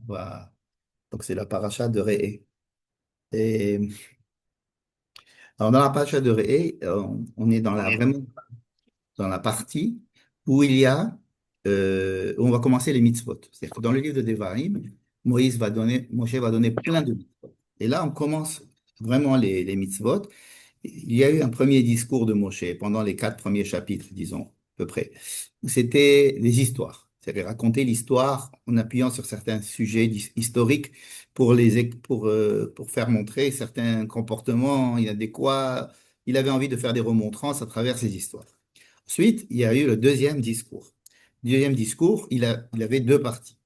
Voilà. Donc, c'est la paracha de Réé. Et alors, dans la paracha de Réé, on est dans vraiment dans la partie où où on va commencer les mitzvot. C'est-à-dire que dans le livre de Devarim, Moshe va donner plein de mitzvot. Et là, on commence vraiment les mitzvot. Il y a eu un premier discours de Moshe pendant les 4 premiers chapitres, disons, à peu près. C'était des histoires. C'est-à-dire raconter l'histoire en appuyant sur certains sujets historiques pour faire montrer certains comportements inadéquats. Il avait envie de faire des remontrances à travers ces histoires. Ensuite, il y a eu le deuxième discours. Le deuxième discours, il avait deux parties.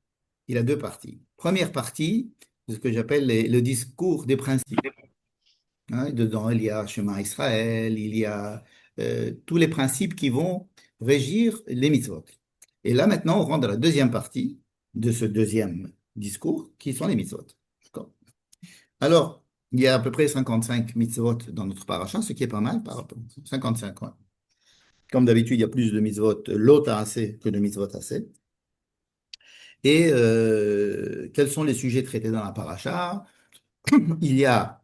Il a deux parties. Première partie, ce que j'appelle le discours des principes. Hein, dedans, il y a Shema Israël, il y a tous les principes qui vont régir les mitzvot. Et là, maintenant, on rentre dans la deuxième partie de ce deuxième discours, qui sont les mitzvot. D'accord. Alors, il y a à peu près 55 mitzvot dans notre paracha, ce qui est pas mal par rapport. 55, ouais. Comme d'habitude, il y a plus de mitzvot lot assez que de mitzvot assez. Et quels sont les sujets traités dans la paracha? Il y a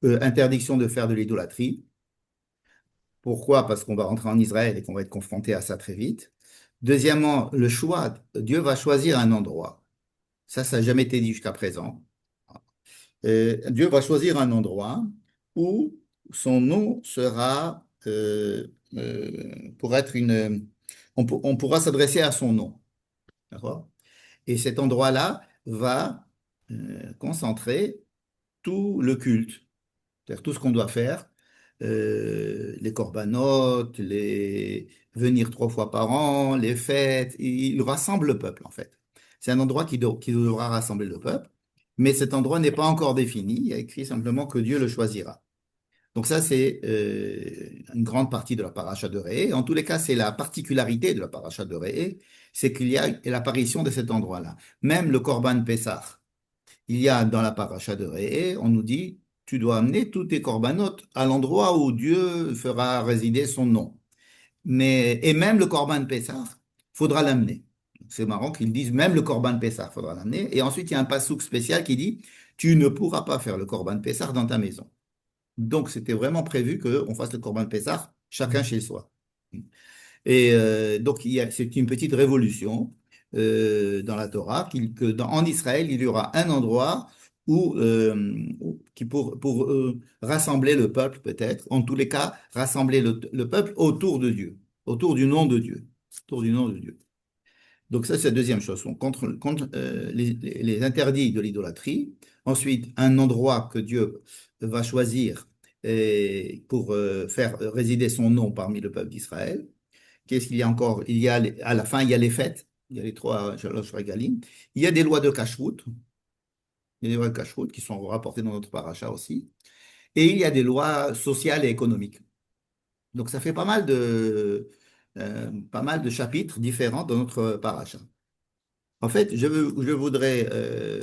interdiction de faire de l'idolâtrie. Pourquoi? Parce qu'on va rentrer en Israël et qu'on va être confronté à ça très vite. Deuxièmement, le choix. Dieu va choisir un endroit. Ça n'a jamais été dit jusqu'à présent. Dieu va choisir un endroit où son nom sera, pour être on pourra s'adresser à son nom. D'accord? Et cet endroit-là va concentrer tout le culte, c'est-à-dire tout ce qu'on doit faire, les corbanotes, venir 3 fois par an, les fêtes, il rassemble le peuple en fait. C'est un endroit qui devra rassembler le peuple, mais cet endroit n'est pas encore défini, il y a écrit simplement que Dieu le choisira. Donc ça, c'est une grande partie de la paracha de Réé. En tous les cas, c'est la particularité de la paracha de Réé, c'est qu'il y a l'apparition de cet endroit-là. Même le Corban Pessah, il y a dans la paracha de Réé, on nous dit, tu dois amener tous tes corbanotes à l'endroit où Dieu fera résider son nom. Et même le Corban Pessah, faudra l'amener. C'est marrant qu'ils disent même le Corban Pessah, faudra l'amener. Et ensuite, il y a un passouk spécial qui dit, tu ne pourras pas faire le Corban Pessah dans ta maison. Donc, c'était vraiment prévu qu'on fasse le Corban Pessah, chacun chez soi. Et donc, c'est une petite révolution dans la Torah, en Israël, il y aura un endroit pour rassembler le peuple, peut-être, en tous les cas, rassembler le peuple autour de Dieu, autour du nom de Dieu, autour du nom de Dieu. Donc ça, c'est la deuxième chose, contre les interdits de l'idolâtrie. Ensuite, un endroit que Dieu va choisir pour faire résider son nom parmi le peuple d'Israël. Qu'est-ce qu'il y a encore? À la fin, il y a les fêtes. Il y a les trois Shalosh Regalim. Il y a des lois de cacheroute. Il y a des lois de cacheroute qui sont rapportées dans notre paracha aussi. Et il y a des lois sociales et économiques. Donc, ça fait pas mal de chapitres différents dans notre paracha. En fait, je voudrais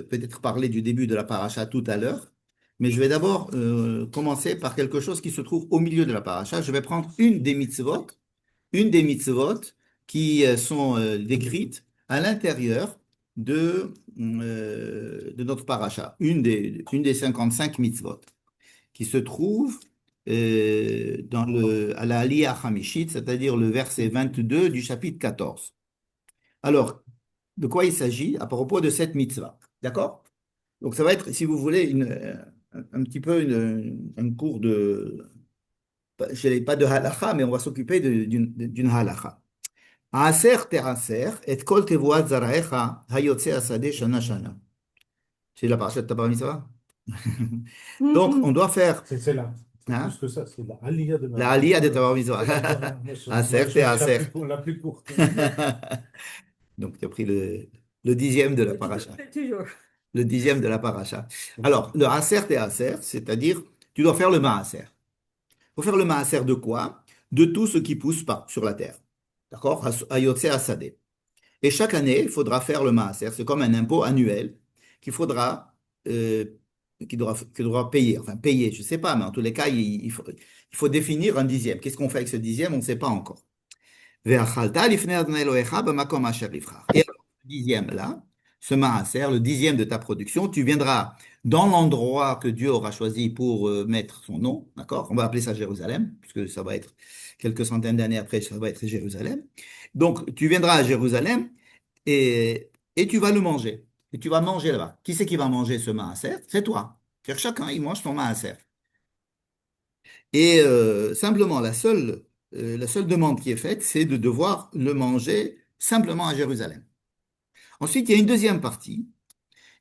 peut-être parler du début de la paracha tout à l'heure, mais je vais d'abord commencer par quelque chose qui se trouve au milieu de la paracha. Je vais prendre une des mitzvot qui sont décrites à l'intérieur de notre paracha, une des 55 mitzvot, qui se trouve à la Aliyah Hamishit, c'est-à-dire le verset 22 du chapitre 14. Alors, de quoi il s'agit à propos de cette mitzvah? D'accord? Donc, ça va être, si vous voulez, un petit peu un cours je n'ai pas de halakha, mais on va s'occuper d'une halakha. Aser teraser et kol tevuat zaraecha hayotze asade shana shana. C'est la parashat de ta bar mitzvah. Donc, on doit faire C'est là. C'est hein, plus que ça. C'est la Aliyah de ma la bar aliyah de mitzvah. ta bar mitzvah. Moi, Aser je choisis teraser. la plus courte. Donc, tu as pris le dixième de la paracha. Toujours. Le dixième de la paracha. Alors, le aser teraser, c'est-à-dire, tu dois faire le maaser. Il faut faire le maaser de quoi? De tout ce qui pousse pas sur la terre. D'accord? Hayotze asade. Et chaque année, il faudra faire le maaser. C'est comme un impôt annuel qu'il faudra, euh, qu'il devra payer. Enfin, payer, je ne sais pas, mais en tous les cas, il faut définir un dixième. Qu'est-ce qu'on fait avec ce dixième? On ne sait pas encore. Et alors, ce dixième-là ce maaser, le dixième de ta production, tu viendras dans l'endroit que Dieu aura choisi pour mettre son nom, d'accord? On va appeler ça Jérusalem, puisque ça va être quelques centaines d'années après, ça va être Jérusalem. Donc, tu viendras à Jérusalem et tu vas le manger. Et tu vas manger là-bas. Qui c'est qui va manger ce maaser? C'est toi. C'est-à-dire chacun, il mange son maaser. Et simplement, la seule demande qui est faite, c'est de devoir le manger simplement à Jérusalem. Ensuite, il y a une deuxième partie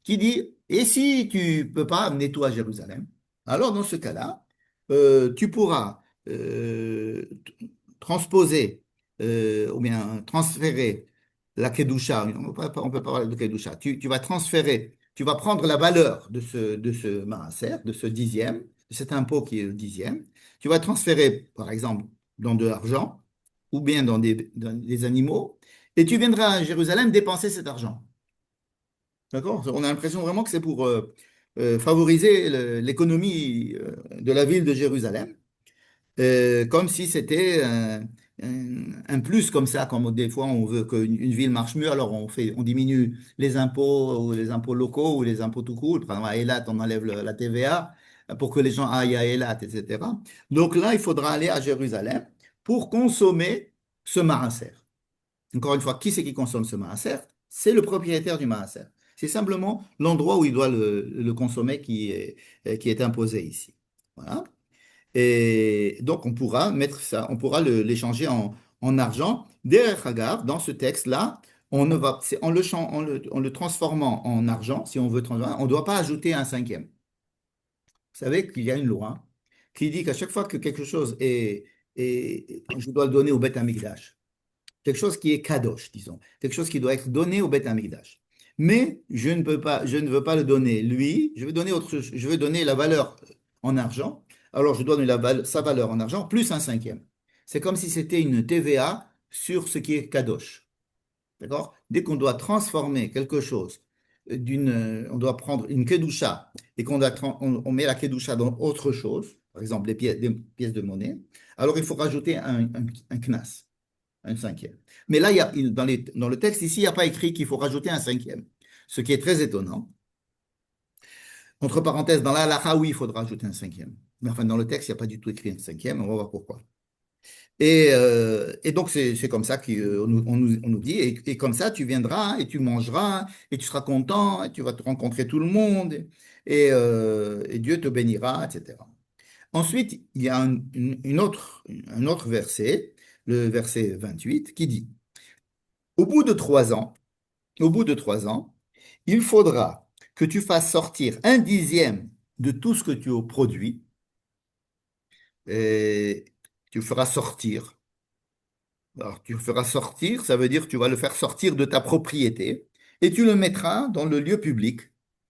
qui dit, et si tu peux pas amener toi à Jérusalem, alors dans ce cas-là, tu pourras transposer ou bien transférer la Kedusha. On peut pas parler de Kedusha. Tu vas transférer, tu vas prendre la valeur de ce maaser, de ce dixième, de cet impôt qui est le dixième. Tu vas transférer, par exemple, dans de l'argent ou bien dans des animaux, et tu viendras à Jérusalem dépenser cet argent. D'accord? On a l'impression vraiment que c'est pour favoriser l'économie de la ville de Jérusalem, comme si c'était un plus comme ça, comme des fois on veut qu'une ville marche mieux, alors on diminue les impôts, ou les impôts locaux, ou les impôts tout court. Par exemple, à Eilat, on enlève la TVA pour que les gens aillent à Eilat, etc. Donc là, il faudra aller à Jérusalem pour consommer ce maaser. Encore une fois, qui c'est qui consomme ce maaser? C'est le propriétaire du maaser. C'est simplement l'endroit où il doit le consommer qui est imposé ici. Voilà. Et donc, on pourra mettre ça, on pourra l'échanger en argent. Derrière Hagar, dans ce texte-là, on ne va, c'est en le transformant en argent, si on veut transformer, on ne doit pas ajouter un cinquième. Vous savez qu'il y a une loi qui dit qu'à chaque fois que quelque chose je dois le donner au Beth Amikdash, quelque chose qui est kadosh, disons, quelque chose qui doit être donné au Beth Amikdash. Mais je ne veux pas le donner lui, je veux donner je veux donner la valeur en argent. Alors je donne sa valeur en argent plus un cinquième. C'est comme si c'était une TVA sur ce qui est kadosh. D'accord? Dès qu'on doit transformer quelque chose on doit prendre une kedusha et on met la kedusha dans autre chose, par exemple des pièces de monnaie, alors il faut rajouter un knas. Un cinquième. Mais là, dans le texte, ici, il n'y a pas écrit qu'il faut rajouter un cinquième. Ce qui est très étonnant. Entre parenthèses, dans la halakha, oui, il faudra rajouter un cinquième. Mais enfin, dans le texte, il n'y a pas du tout écrit un cinquième. On va voir pourquoi. Et donc, c'est comme ça on nous dit. Et comme ça, tu viendras et tu mangeras et tu seras content et tu vas te rencontrer tout le monde et Dieu te bénira, etc. Ensuite, il y a un autre verset, le verset 28, qui dit, au bout de 3 ans, au bout de 3 ans, il faudra que tu fasses sortir un dixième de tout ce que tu as produit. Et tu feras sortir. Alors, tu le feras sortir, ça veut dire que tu vas le faire sortir de ta propriété et tu le mettras dans le lieu public,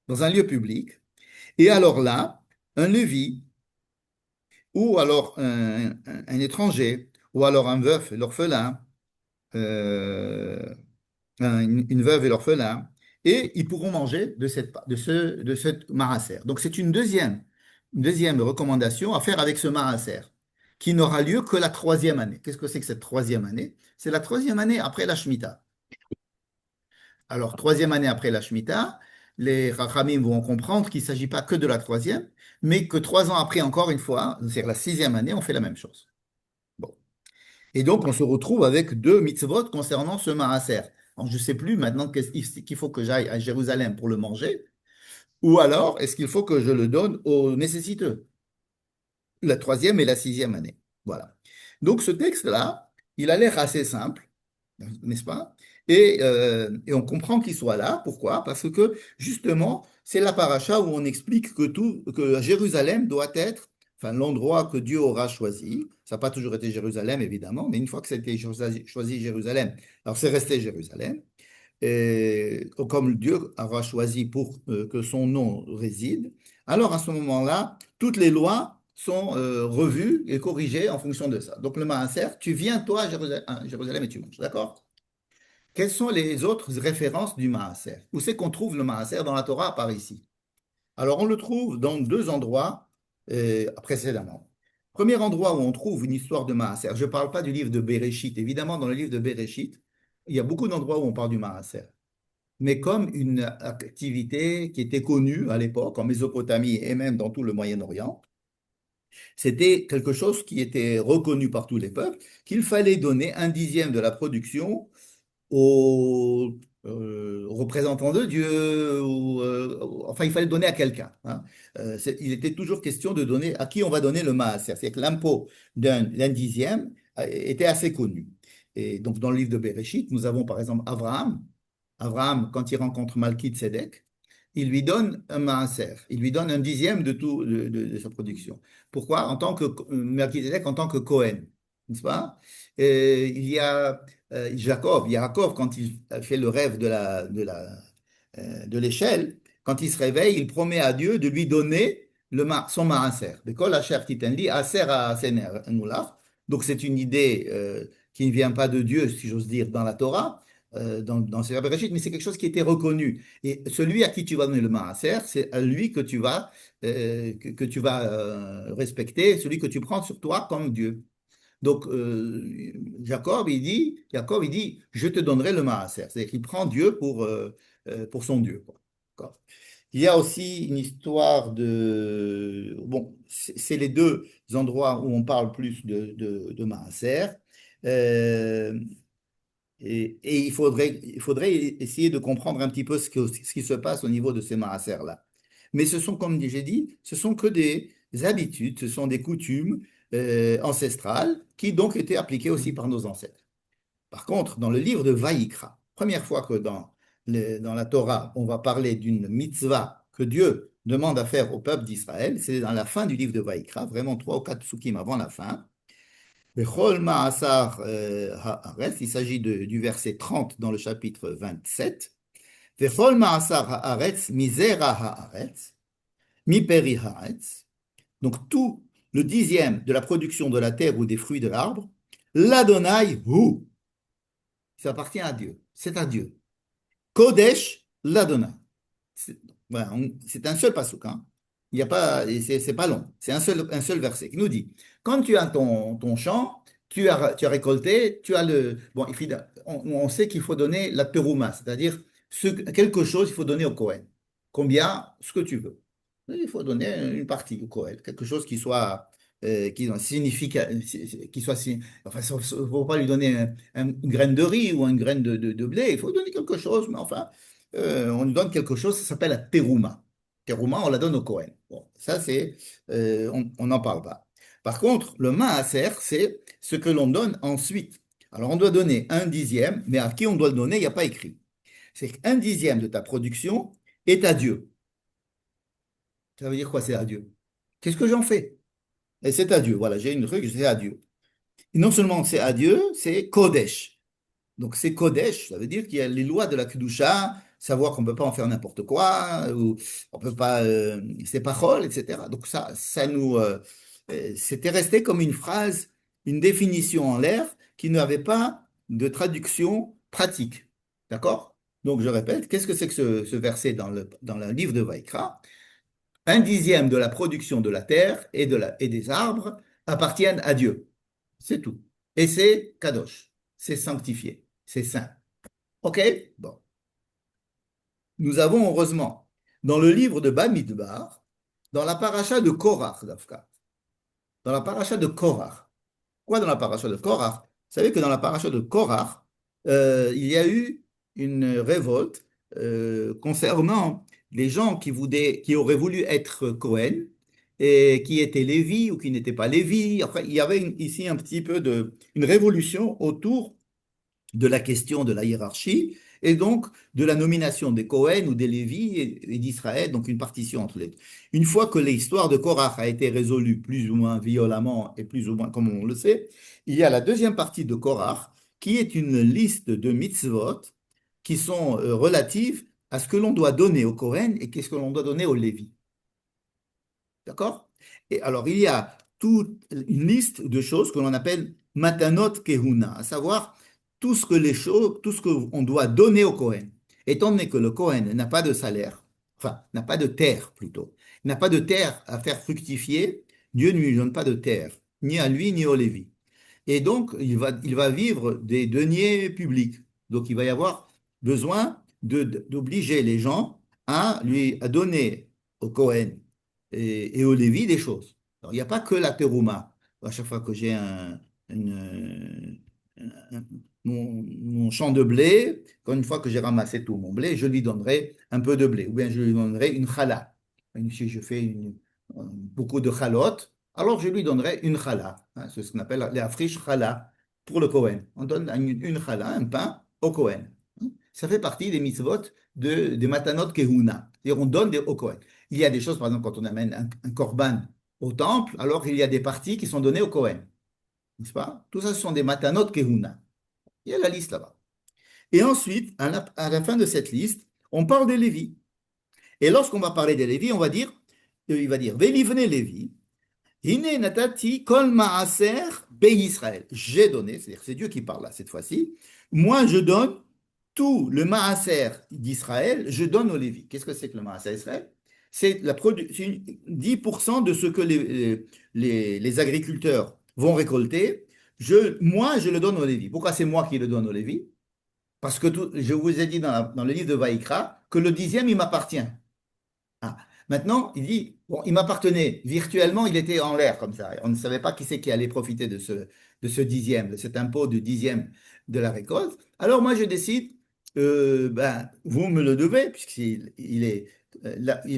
dans un lieu public. Et alors là, un Lévi, ou alors un étranger, ou alors un veuf, l'orphelin, euh, une veuve et l'orphelin, et ils pourront manger de cette maaser. Donc c'est une deuxième recommandation à faire avec ce maaser, qui n'aura lieu que la troisième année. Qu'est-ce que c'est que cette troisième année? C'est la troisième année après la Shemitah. Alors, troisième année après la Shemitah, les Rachamim vont comprendre qu'il ne s'agit pas que de la troisième, mais que 3 ans après, encore une fois, c'est-à-dire la sixième année, on fait la même chose. Bon. Et donc, on se retrouve avec deux mitzvot concernant ce maaser. Alors, je ne sais plus maintenant qu'il faut que j'aille à Jérusalem pour le manger, ou alors est-ce qu'il faut que je le donne aux nécessiteux, la troisième et la sixième année. Voilà. Donc, ce texte-là, il a l'air assez simple, n'est-ce pas? Et on comprend qu'il soit là. Pourquoi? Parce que, justement, c'est la paracha où on explique que Jérusalem doit être, enfin, l'endroit que Dieu aura choisi. Ça n'a pas toujours été Jérusalem, évidemment, mais une fois que c'était choisi Jérusalem, alors c'est resté Jérusalem. Et comme Dieu aura choisi pour que son nom réside, alors à ce moment-là, toutes les lois sont revues et corrigées en fonction de ça. Donc le Maaser, tu viens toi à Jérusalem et tu manges, d'accord? Quelles sont les autres références du Maaser? Où c'est qu'on trouve le Maaser dans la Torah par ici? Alors on le trouve dans deux endroits précédemment. Premier endroit où on trouve une histoire de Maaser, je ne parle pas du livre de Béréchit. Évidemment, dans le livre de Béréchit, il y a beaucoup d'endroits où on parle du Maaser. mais comme une activité qui était connue à l'époque en Mésopotamie et même dans tout le Moyen-Orient. C'était quelque chose qui était reconnu par tous les peuples, qu'il fallait donner un dixième de la production aux, aux représentants de Dieu, enfin, il fallait donner à quelqu'un, hein. Il était toujours question de donner à qui on va donner le maaser. C'est que l'impôt d'un dixième était assez connu. Et donc, dans le livre de Bereshit, nous avons par exemple Abraham. Abraham, quand il rencontre Malki Tzedek, il lui donne un maaser, il lui donne un dixième de tout de sa production. Pourquoi? En tant que Malki Tzedek, en tant que Cohen, n'est-ce pas? Il y a Jacob, Yaakov, quand il fait le rêve de l'échelle, quand il se réveille, il promet à Dieu de lui donner son maaser. Bekol asher titenli, aser ha'asener nulach. Donc c'est une idée qui ne vient pas de Dieu, si j'ose dire, dans la Torah, dans Sefer Bereshit, mais c'est quelque chose qui était reconnu. Et celui à qui tu vas donner le maaser, c'est à lui que tu vas respecter, celui que tu prends sur toi comme Dieu. Donc, Jacob, il dit, je te donnerai le maaser. C'est-à-dire qu'il prend Dieu pour son Dieu, quoi. D'accord. Il y a aussi une histoire de... Bon, c'est les deux endroits où on parle plus de maaser. Euh, et il faudrait essayer de comprendre un petit peu ce qui se passe au niveau de ces maaser-là. Mais ce sont, comme j'ai dit, ce sont que des habitudes, ce sont des coutumes ancestrales qui donc étaient appliquées aussi par nos ancêtres. Par contre, dans le livre de Vaïkra, première fois que dans la Torah, on va parler d'une mitzvah que Dieu demande à faire au peuple d'Israël, c'est dans la fin du livre de Vaïkra, vraiment trois ou quatre psukim avant la fin. Bechol Ma'asar Haaretz, il s'agit du verset 30 dans le chapitre 27. Bechol Ma'asar Haaretz, Misera Haaretz, Miperi Haaretz. Donc tout le dixième de la production de la terre ou des fruits de l'arbre, l'Adonai Hu, ça appartient à Dieu, c'est à Dieu. Kodesh l'Adonai. C'est voilà, c'est un seul passouk, hein. Il y a pas, et c'est pas long. C'est un seul verset qui nous dit, quand tu as ton champ, tu as récolté, tu as le... Bon, on sait qu'il faut donner la terouma, c'est-à-dire quelque chose, il faut donner au Kohen. Combien? Ce que tu veux. Il faut donner une partie au Kohen, quelque chose qui soit... qui soit enfin, il ne faut pas lui donner une graine de riz ou une graine de blé, il faut donner quelque chose, mais enfin, on lui donne quelque chose, ça s'appelle la terouma. Terouma, on la donne au Kohen. Bon, ça, on n'en parle pas. Par contre, le maaser, c'est ce que l'on donne ensuite. Alors, on doit donner un dixième, mais à qui on doit le donner, il n'y a pas écrit. C'est qu'un dixième de ta production est à Dieu. Ça veut dire quoi, c'est à Dieu? Qu'est-ce que j'en fais? Et c'est à Dieu. Voilà, j'ai une truc, c'est à Dieu. Et non seulement c'est à Dieu, c'est Kodesh. Donc c'est Kodesh, ça veut dire qu'il y a les lois de la Kedusha, savoir qu'on ne peut pas en faire n'importe quoi, ou on peut pas, c'est parole, etc. Donc c'était resté comme une phrase, une définition en l'air qui n'avait pas de traduction pratique. D'accord? Donc je répète, qu'est-ce que c'est que ce verset dans le livre de Vaïkra? Un dixième de la production de la terre et des arbres appartiennent à Dieu. C'est tout. Et c'est kadosh. C'est sanctifié. C'est saint. OK? Bon. Nous avons heureusement, dans le livre de Bamidbar, dans la paracha de Korach, Dafka, dans la paracha de Korach. Quoi dans la paracha de Korach? Vous savez que dans la paracha de Korach, il y a eu une révolte concernant les gens qui auraient voulu être Cohen et qui étaient Lévi ou qui n'étaient pas Lévi. Enfin, il y avait ici un petit peu une révolution autour de la question de la hiérarchie et donc de la nomination des Cohen ou des Lévi et d'Israël, donc une partition entre les deux. Une fois que l'histoire de Korach a été résolue plus ou moins violemment et plus ou moins comme on le sait, il y a la deuxième partie de Korach qui est une liste de mitzvot qui sont relatives à ce que l'on doit donner aux Cohen et qu'est-ce que l'on doit donner aux Lévi. D'accord? Et alors, il y a toute une liste de choses que l'on appelle matanot kehuna, à savoir tout ce qu'on doit donner au Kohen. Étant donné que le Kohen n'a pas de salaire, enfin, n'a pas de terre plutôt, n'a pas de terre à faire fructifier, Dieu ne lui donne pas de terre, ni à lui, ni au Lévi. Et donc, il va vivre des deniers publics. Donc, il va y avoir besoin d'obliger les gens à donner au Cohen et au Lévi des choses. Alors, il n'y a pas que la terouma. À chaque fois que j'ai un- mon champ de blé, quand une fois que j'ai ramassé tout mon blé, je lui donnerai un peu de blé, ou bien je lui donnerai une challah. Si je fais beaucoup de chalotes, alors je lui donnerai une challah. Hein, c'est ce qu'on appelle les afriches challah pour le Cohen. On donne une challah, un pain au Cohen. Ça fait partie des mitzvot des matanot kehuna. C'est-à-dire on donne au Cohen. Il y a des choses, par exemple, quand on amène un korban au temple, alors il y a des parties qui sont données au Cohen. N'est-ce pas? Tout ça, ce sont des matanot kehuna. Il y a la liste là-bas. Et ensuite, à la fin de cette liste, on parle des Lévis. Et lorsqu'on va parler des Lévis, il va dire, Vélivne Lévi, Hine natati kol maaser be Israël. J'ai donné, c'est-à-dire c'est Dieu qui parle là cette fois-ci. Moi, je donne tout le maaser d'Israël, je donne aux Lévis. Qu'est-ce que c'est que le maaser d'Israël? C'est 10% de ce que les agriculteurs vont récolter. Moi, je le donne aux Lévis. Pourquoi c'est moi qui le donne aux Lévis? Parce que je vous ai dit dans le livre de Vaïkra que le dixième, il m'appartient. Ah. Maintenant, il dit, bon, il m'appartenait. Virtuellement, il était en l'air comme ça. On ne savait pas qui c'est qui allait profiter de ce dixième, de cet impôt du dixième de la récolte. Alors moi, je décide, ben, vous me le devez, puisqu'il est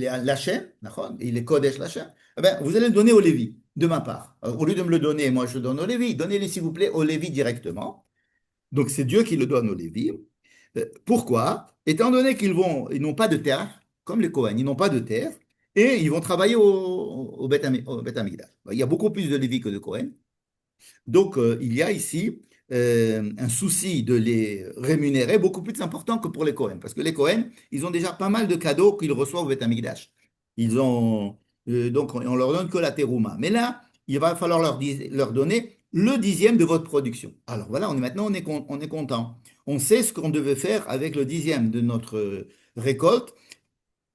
à Lachem, d'accord, il est Kodesh Lachem, eh ben, vous allez le donner au Lévi, de ma part. Alors, au lieu de me le donner, moi, je le donne au Lévi. Donnez-les, s'il vous plaît, au Lévi directement. Donc, c'est Dieu qui le donne aux Lévi. Pourquoi? Étant donné ils n'ont pas de terre, comme les Kohanim, ils n'ont pas de terre, et ils vont travailler au Beth Amikdash. Il y a beaucoup plus de Lévi que de Kohen. Donc, il y a ici un souci de les rémunérer beaucoup plus important que pour les Kohen. Parce que les Kohen, ils ont déjà pas mal de cadeaux qu'ils reçoivent au Beth Amikdash. Donc, on leur donne que la terouma. Mais là, il va falloir leur donner le dixième de votre production. Alors voilà, maintenant, on est content. On sait ce qu'on devait faire avec le dixième de notre récolte,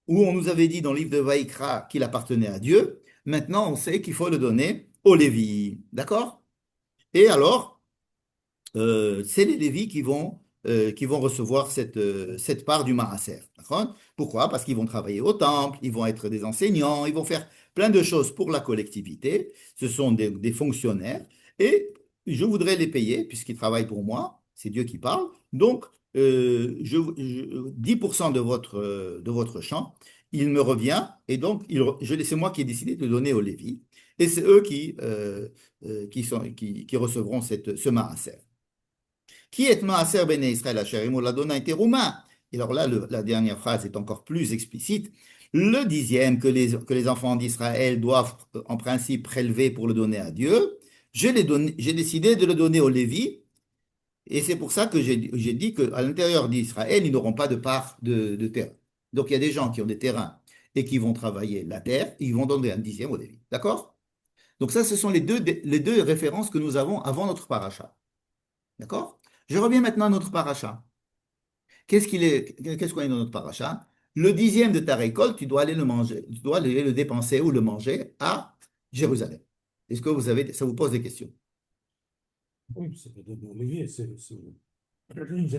où on nous avait dit dans le livre de Vaïkra qu'il appartenait à Dieu. Maintenant, on sait qu'il faut le donner aux Lévi. D'accord? Et alors, c'est les Lévis qui vont recevoir cette part du Maaser. D'accord? Pourquoi? Parce qu'ils vont travailler au temple, ils vont être des enseignants, ils vont faire plein de choses pour la collectivité. Ce sont des fonctionnaires et je voudrais les payer puisqu'ils travaillent pour moi. C'est Dieu qui parle. Donc, 10% de votre champ, il me revient et donc c'est moi qui ai décidé de le donner aux Lévis. Et c'est eux qui recevront ce Maaser. Qui est Maaser Bene Israël Asher Imol Adonai Teruma? Et alors là, la dernière phrase est encore plus explicite. Le dixième que les enfants d'Israël doivent en principe prélever pour le donner à Dieu, j'ai décidé de le donner aux Lévis. Et c'est pour ça que j'ai dit qu'à l'intérieur d'Israël, ils n'auront pas de part de terrain. Donc il y a des gens qui ont des terrains et qui vont travailler la terre, ils vont donner un dixième aux Lévis. D'accord? Donc ça, ce sont les deux références que nous avons avant notre paracha. D'accord? Je reviens maintenant à notre paracha. Qu'est-ce qu'on est dans notre paracha? Le dixième de ta récolte, tu dois aller le manger, tu dois aller le dépenser ou le manger à Jérusalem. Est-ce que ça vous pose des questions? Oui, c'est de Olivier, c'est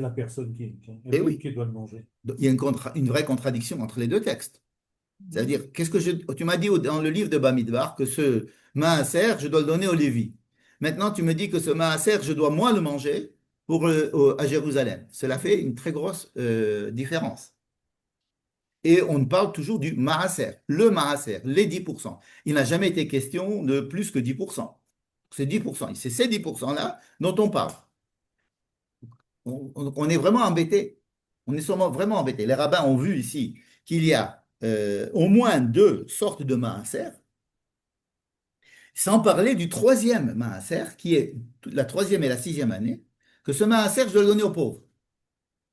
la personne Eh elle-même oui, qui doit le manger. donc, il y a une vraie contradiction entre les deux textes. Oui. C'est-à-dire, tu m'as dit dans le livre de Bamidbar que ce maaser, je dois le donner au Lévi. Maintenant, tu me dis que ce maaser, je dois moi le manger à Jérusalem. Cela fait une très grosse différence. Et on parle toujours du maaser, le maaser, les 10%. Il n'a jamais été question de plus que 10%. C'est 10%. C'est ces 10%-là dont on parle. On est vraiment embêté. On est sûrement vraiment embêté. Les rabbins ont vu ici qu'il y a au moins deux sortes de maaser, sans parler du troisième maaser, qui est la troisième et la sixième année, que ce maaser, je dois le donner aux pauvres.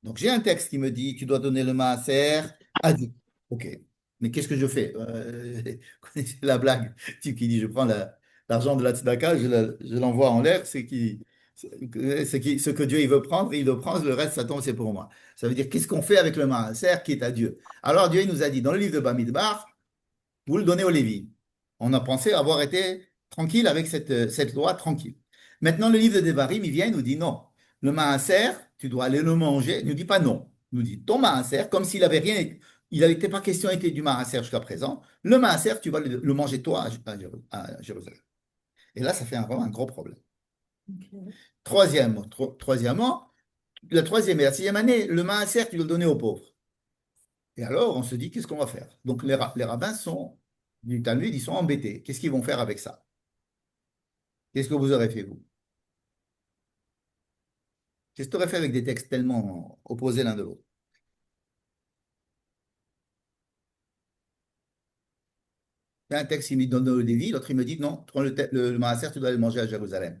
Donc j'ai un texte qui me dit, tu dois donner le maaser à Dieu. Ok, mais qu'est-ce que je fais? Vous connaissez la blague, type qui dit, je prends l'argent de la tzedaka, je l'envoie en l'air, ce que Dieu il veut prendre, il le prend, le reste, ça tombe, c'est pour moi. Ça veut dire, qu'est-ce qu'on fait avec le maaser qui est à Dieu? Alors Dieu il nous a dit, dans le livre de Bamidbar, vous le donnez aux Lévi. On a pensé avoir été tranquille avec cette loi, tranquille. Maintenant, le livre de Devarim, il vient et nous dit non. Le maaser, tu dois aller le manger. Il ne nous dit pas non. nous dit, ton maaser, comme s'il avait rien, il n'était pas question était du maaser jusqu'à présent, le maaser, tu vas le manger toi à Jérusalem. Et là, ça fait vraiment un gros problème. Ok. Troisièmement, la troisième et la sixième année, le maaser, tu dois le donner aux pauvres. Et alors, on se dit, qu'est-ce qu'on va faire? Donc, les rabbins sont, du Talmud, ils sont embêtés. Qu'est-ce qu'ils vont faire avec ça? Qu'est-ce que vous aurez fait, vous? Qu'est-ce que tu aurais fait avec des textes tellement opposés l'un de l'autre? Il y a un texte, il me donne le Lévi, l'autre, il me dit, non, prends le maaser, tu dois le manger à Jérusalem.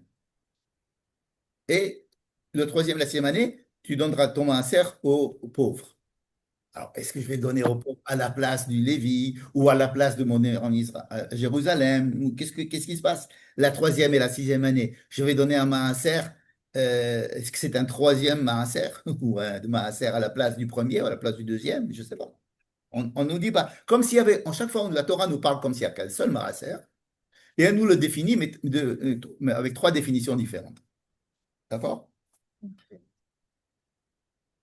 Et le troisième, la sixième année, tu donneras ton maaser aux pauvres. Alors, est-ce que je vais donner aux pauvres à la place du Lévi ou à la place de mon à Jérusalem? Ou qu'est-ce qui se passe? La troisième et la sixième année, je vais donner un maaser. Est-ce que c'est un troisième maaser ou un maaser à la place du premier ou à la place du deuxième? Je ne sais pas. On ne nous dit pas. Comme s'il y avait, en chaque fois, la Torah nous parle comme s'il n'y a qu'un seul maaser et elle nous le définit mais avec trois définitions différentes. D'accord?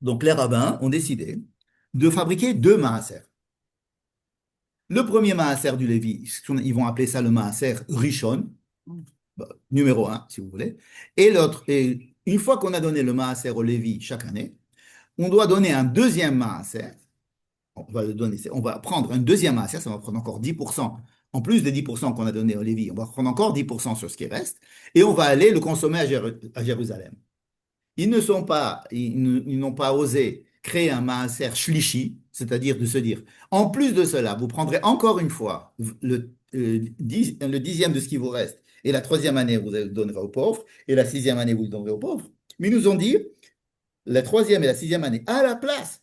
Donc, les rabbins ont décidé de fabriquer deux maasers. Le premier maaser du Lévi, ils vont appeler ça le maaser Rishon, bah, numéro un, si vous voulez. Et l'autre, et une fois qu'on a donné le maaser au Lévi chaque année, on doit donner un deuxième maaser. On va prendre un deuxième maaser, ça va prendre encore 10%. En plus des 10% qu'on a donné au Lévi, on va prendre encore 10% sur ce qui reste, et on va aller le consommer à Jérusalem. Ils n'ont pas osé créer un maaser shlishi, c'est-à-dire de se dire, en plus de cela, vous prendrez encore une fois le dixième de ce qui vous reste, et la troisième année, vous le donnerez aux pauvres, et la sixième année, vous le donnerez aux pauvres. Mais ils nous ont dit, la troisième et la sixième année, à la place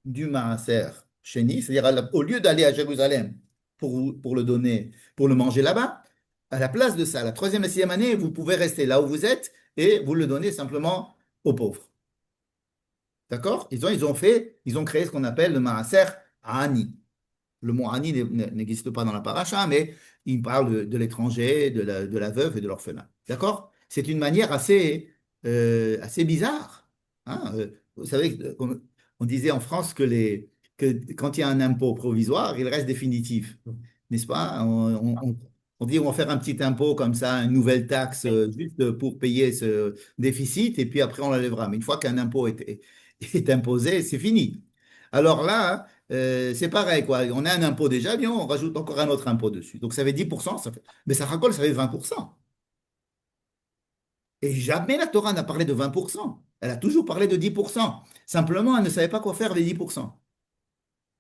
du maaser sheni, c'est-à-dire au lieu d'aller à Jérusalem pour le donner, pour le manger là-bas, à la place de ça, la troisième et sixième année, vous pouvez rester là où vous êtes et vous le donnez simplement aux pauvres. D'accord? Ils ont créé ce qu'on appelle le maaser ani. Le mot ani n'existe pas dans la paracha, mais il parle de l'étranger, de la veuve et de l'orphelin. D'accord? C'est une manière assez bizarre. Hein. Vous savez, on disait en France que quand il y a un impôt provisoire, il reste définitif. N'est-ce pas? On dit on va faire un petit impôt comme ça, une nouvelle taxe juste pour payer ce déficit, et puis après on l'enlèvera. Mais une fois qu'un impôt est imposé, c'est fini. Alors là, c'est pareil, quoi. On a un impôt déjà, bien, on rajoute encore un autre impôt dessus. Donc ça fait 10%, mais ça racole, ça fait 20%. Et jamais la Torah n'a parlé de 20%. Elle a toujours parlé de 10%. Simplement, elle ne savait pas quoi faire avec 10%.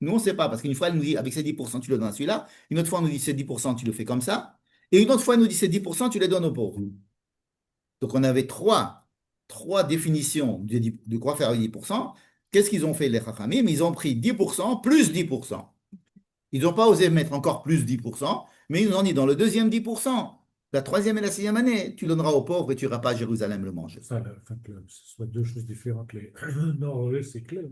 Nous, on ne sait pas, parce qu'une fois, elle nous dit, avec ces 10%, tu le donnes à celui-là. Une autre fois, on nous dit, ces 10%, tu le fais comme ça. Et une autre fois, elle nous dit, ces 10%, tu les donnes aux pauvres. Donc, on avait trois définitions de quoi faire avec 10%. Qu'est-ce qu'ils ont fait, les Chachamim? Ils ont pris 10% plus 10%. Ils n'ont pas osé mettre encore plus 10%, mais ils nous ont dit dans le deuxième 10%, la troisième et la sixième année, tu donneras aux pauvres et tu n'iras pas à Jérusalem le manger. Ça, enfin, que ce soit deux choses différentes. Non, oui, c'est clair.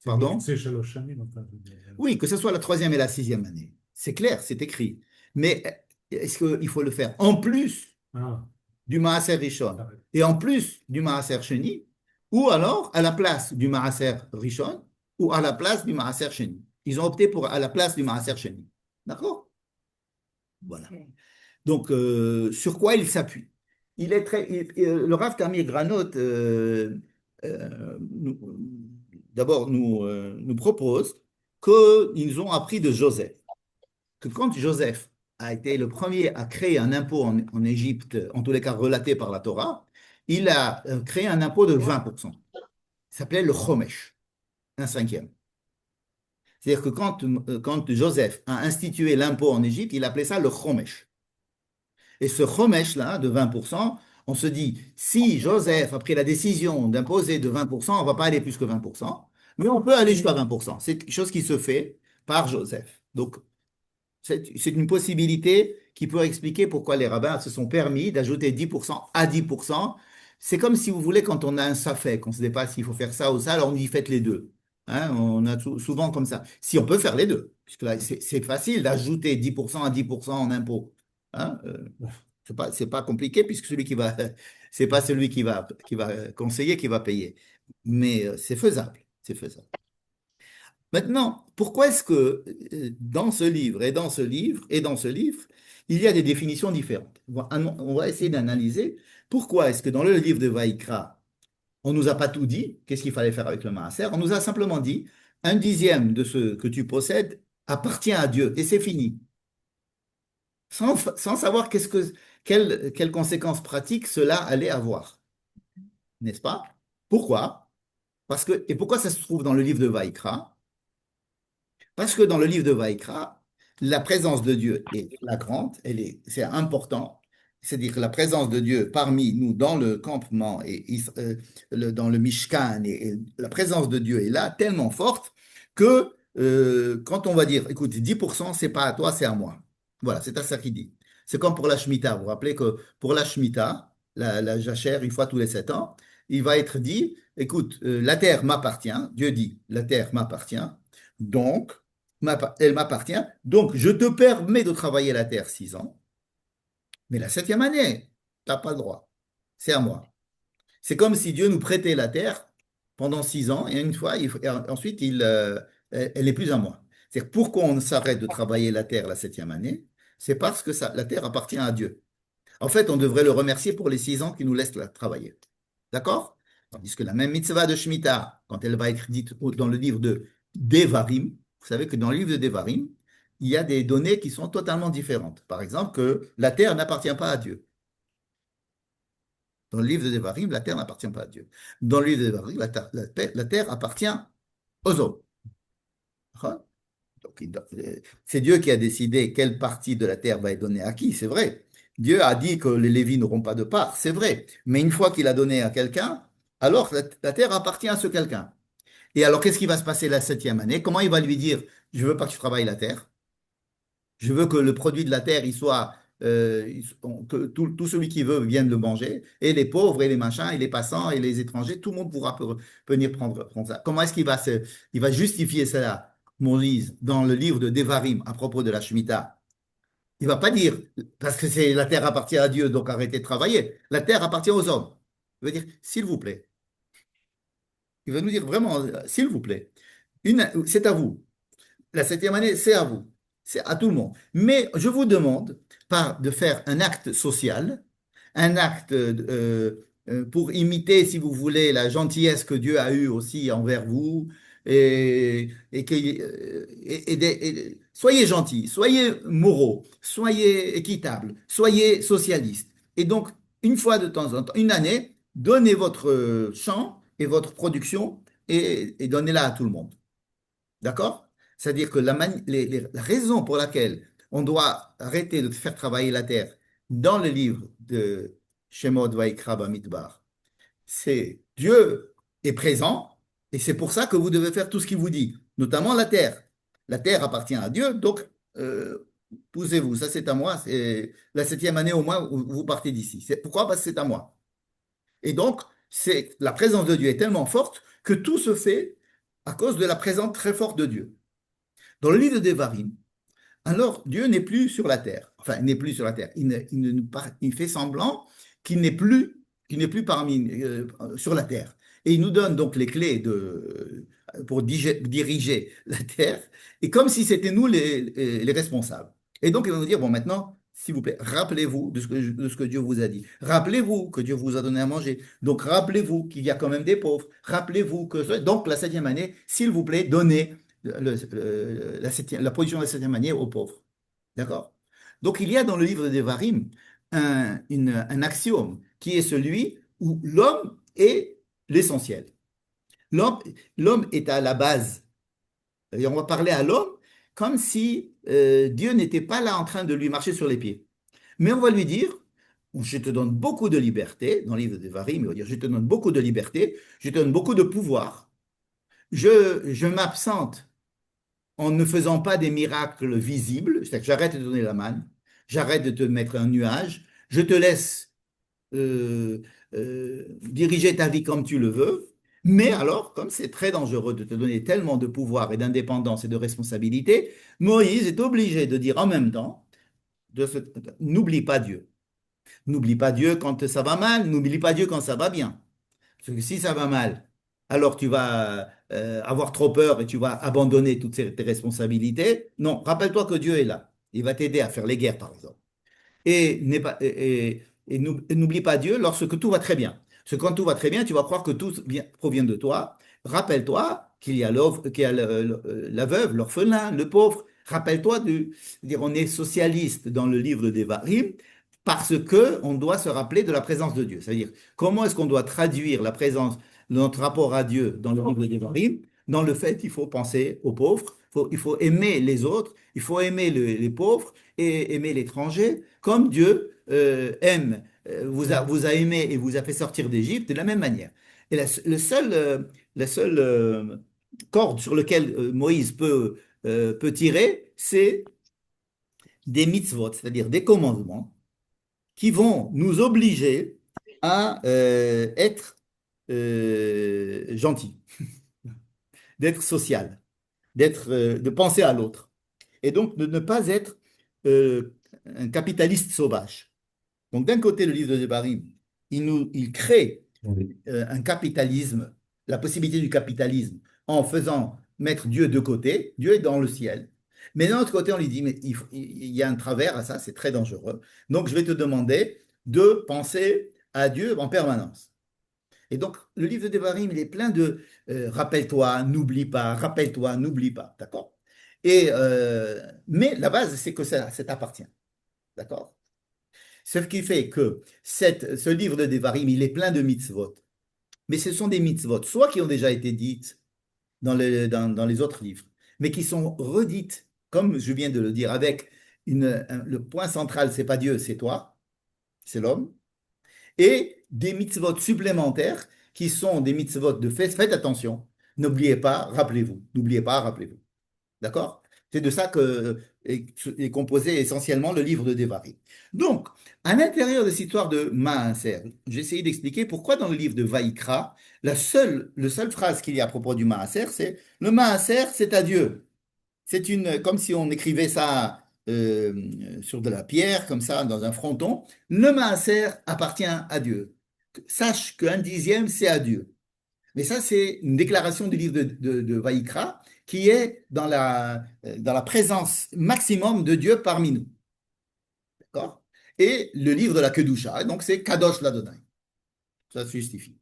Pardon? C'est Shalosh Shanim, enfin, je veux dire. Oui, que ce soit la troisième et la sixième année. C'est clair, c'est écrit. Mais est-ce qu'il faut le faire en plus Ah, du Maaser ça Rishon va. et en plus du Maaser Sheni, ou alors à la place du Maaser Rishon ou à la place du Maaser Sheni? Ils ont opté pour à la place du Maaser Sheni. D'accord? Voilà. Donc, sur quoi il s'appuie? Le Rav Tamir Granot, d'abord, nous propose qu'ils ont appris de Joseph, que quand Joseph a été le premier à créer un impôt en Égypte, en tous les cas relaté par la Torah, il a créé un impôt de 20%. Il s'appelait le Chomesh, un cinquième. C'est-à-dire que quand Joseph a institué l'impôt en Égypte, il appelait ça le Chomesh. Et ce Chomesh-là, de 20%, on se dit, si Joseph a pris la décision d'imposer de 20%, on ne va pas aller plus que 20%, mais on peut aller jusqu'à 20%. C'est quelque chose qui se fait par Joseph. Donc, c'est une possibilité qui pourrait expliquer pourquoi les rabbins se sont permis d'ajouter 10% à 10%. C'est comme si vous voulez, quand on a un safek, on ne sait pas s'il faut faire ça ou ça, alors on dit faites les deux. Hein, on a souvent comme ça. Si on peut faire les deux, puisque là, c'est facile d'ajouter 10% à 10% en impôt. Hein, c'est pas compliqué puisque c'est pas celui qui va conseiller qui va payer. mais c'est faisable. C'est faisable. Maintenant, pourquoi est-ce que dans ce livre et dans ce livre et dans ce livre, il y a des définitions différentes? On va essayer d'analyser pourquoi est-ce que dans le livre de Vaïkra, on ne nous a pas tout dit, qu'est-ce qu'il fallait faire avec le maaser, on nous a simplement dit, un dixième de ce que tu possèdes appartient à Dieu et c'est fini. Sans savoir quelles conséquences pratiques cela allait avoir, n'est-ce pas? Pourquoi? Et pourquoi ça se trouve dans le livre de Vaïkra? Parce que dans le livre de Vaïkra, la présence de Dieu est flagrante, c'est important. C'est-à-dire que la présence de Dieu parmi nous dans le campement dans le Mishkan, et la présence de Dieu est là tellement forte que quand on va dire, écoute, 10%, c'est pas à toi, c'est à moi. Voilà, c'est à ça qu'il dit. C'est comme pour la Shemitah. Vous vous rappelez que pour la Shemitah, la jachère, une fois tous les 7 ans, il va être dit, écoute, la terre m'appartient. Dieu dit, la terre m'appartient. Donc, elle m'appartient. Donc, je te permets de travailler la terre 6 ans, mais la septième année, tu n'as pas le droit. C'est à moi. C'est comme si Dieu nous prêtait la terre pendant 6 ans, et une fois, et ensuite, elle n'est plus à moi. C'est pourquoi on s'arrête de travailler la terre la septième année, c'est parce que la terre appartient à Dieu. En fait, on devrait le remercier pour les 6 ans qu'il nous laisse la travailler. D'accord? Tandis que la même mitzvah de Shemitah, quand elle va être dite dans le livre de Devarim, vous savez que dans le livre de Devarim, il y a des données qui sont totalement différentes. Par exemple, que la terre n'appartient pas à Dieu. Dans le livre de Devarim, la terre n'appartient pas à Dieu. Dans le livre de Devarim, la terre appartient aux hommes. Donc, c'est Dieu qui a décidé quelle partie de la terre va être donnée à qui, c'est vrai. Dieu a dit que les Lévites n'auront pas de part, c'est vrai. Mais une fois qu'il a donné à quelqu'un, alors la terre appartient à ce quelqu'un. Et alors, qu'est-ce qui va se passer la septième année? Comment il va lui dire, je ne veux pas que tu travailles la terre, je veux que le produit de la terre, que tout celui qui veut vienne le manger, et les pauvres, et les machins, et les passants, et les étrangers, tout le monde pourra venir prendre ça. Comment est-ce il va justifier cela, Moïse, dans le livre de Devarim, à propos de la Shemitah? Il va pas dire, parce que la terre appartient à Dieu, donc arrêtez de travailler. La terre appartient aux hommes. Il va dire, s'il vous plaît. Il va nous dire vraiment, s'il vous plaît, c'est à vous. La septième année, c'est à vous. C'est à tout le monde. Mais je vous demande de faire un acte social, un acte pour imiter, si vous voulez, la gentillesse que Dieu a eue aussi envers vous. Soyez gentils, soyez moraux, soyez équitables, soyez socialistes. Et donc, une fois de temps en temps, une année, donnez votre champ et votre production et donnez-la à tout le monde. D'accord? C'est-à-dire que la raison pour laquelle on doit arrêter de faire travailler la terre dans le livre de Shemot Vayikra Bamidbar, c'est Dieu est présent et c'est pour ça que vous devez faire tout ce qu'il vous dit, notamment la terre. La terre appartient à Dieu, donc posez-vous, ça c'est à moi, c'est la septième année au moins où vous partez d'ici. Pourquoi? Parce que c'est à moi. Et donc, la présence de Dieu est tellement forte que tout se fait à cause de la présence très forte de Dieu. Dans le livre de Devarim, alors Dieu n'est plus sur la terre. Enfin, il n'est plus sur la terre. Il fait semblant qu'il n'est plus sur la terre. Et il nous donne donc les clés pour diriger la terre, et comme si c'était nous les responsables. Et donc, il va nous dire, bon, maintenant, s'il vous plaît, rappelez-vous de ce que Dieu vous a dit. Rappelez-vous que Dieu vous a donné à manger. Donc, rappelez-vous qu'il y a quand même des pauvres. Rappelez-vous que... Donc, la septième année, s'il vous plaît, donnez la position de la septième année aux pauvres. D'accord? Donc, il y a dans le livre de Devarim un axiome qui est celui où l'homme est l'essentiel. L'homme, l'homme est à la base. Et on va parler à l'homme comme si Dieu n'était pas là en train de lui marcher sur les pieds. Mais on va lui dire, je te donne beaucoup de liberté, dans le livre de Devarim, il va dire, je te donne beaucoup de liberté, je te donne beaucoup de pouvoir, je m'absente en ne faisant pas des miracles visibles, c'est-à-dire que j'arrête de te donner la manne, j'arrête de te mettre un nuage, je te laisse diriger ta vie comme tu le veux, mais alors, comme c'est très dangereux de te donner tellement de pouvoir et d'indépendance et de responsabilité, Moïse est obligé de dire en même temps, n'oublie pas Dieu. N'oublie pas Dieu quand ça va mal, n'oublie pas Dieu quand ça va bien. Parce que si ça va mal, alors tu vas avoir trop peur et tu vas abandonner toutes tes responsabilités. Non, rappelle-toi que Dieu est là. Il va t'aider à faire les guerres, par exemple. Et n'oublie pas Dieu lorsque tout va très bien. Parce que quand tout va très bien, tu vas croire que provient de toi. Rappelle-toi qu'il y a la veuve, l'orphelin, le pauvre. Rappelle-toi dire on est socialiste dans le livre des Devarim parce que on doit se rappeler de la présence de Dieu. C'est-à-dire, comment est-ce qu'on doit traduire la présence de notre rapport à Dieu dans le livre des Devarim? Dans le fait qu'il faut penser aux pauvres, il faut aimer les autres, il faut aimer les pauvres et aimer l'étranger, comme Dieu vous a aimé et vous a fait sortir d'Égypte de la même manière. Et la seule corde sur laquelle Moïse peut tirer, c'est des mitzvot, c'est-à-dire des commandements qui vont nous obliger à être gentil, d'être social, de penser à l'autre. Et donc de ne pas être un capitaliste sauvage. Donc, d'un côté, le livre de Devarim, il crée un capitalisme, la possibilité du capitalisme, en faisant mettre Dieu de côté. Dieu est dans le ciel. Mais d'un autre côté, on lui dit, mais il y a un travers à ça, c'est très dangereux. Donc, je vais te demander de penser à Dieu en permanence. Et donc, le livre de Devarim, il est plein de rappelle-toi, n'oublie pas, rappelle-toi, n'oublie pas. D'accord? Mais la base, c'est que ça t'appartient. D'accord? Ce qui fait que ce livre de Devarim, il est plein de mitzvot. Mais ce sont des mitzvot, soit qui ont déjà été dites dans les autres livres, mais qui sont redites, comme je viens de le dire, avec le point central, c'est pas Dieu, c'est toi, c'est l'homme, et des mitzvot supplémentaires qui sont des mitzvot de faites attention, n'oubliez pas, rappelez-vous, n'oubliez pas, rappelez-vous. D'accord? C'est de ça que est composé essentiellement le livre de Devarim. Donc, à l'intérieur de cette histoire de Maaser, j'ai essayé d'expliquer pourquoi dans le livre de Vaïkra, la seule phrase qu'il y a à propos du Maaser, c'est le Maaser, c'est à Dieu. Comme si on écrivait ça sur de la pierre, comme ça, dans un fronton. Le Maaser appartient à Dieu. Sache qu'un dixième, c'est à Dieu. Mais ça, c'est une déclaration du livre de Vaïkra qui est dans la présence maximum de Dieu parmi nous. D'accord? Et le livre de la Kedusha, donc c'est Kadosh l'Adonai. Ça se justifie.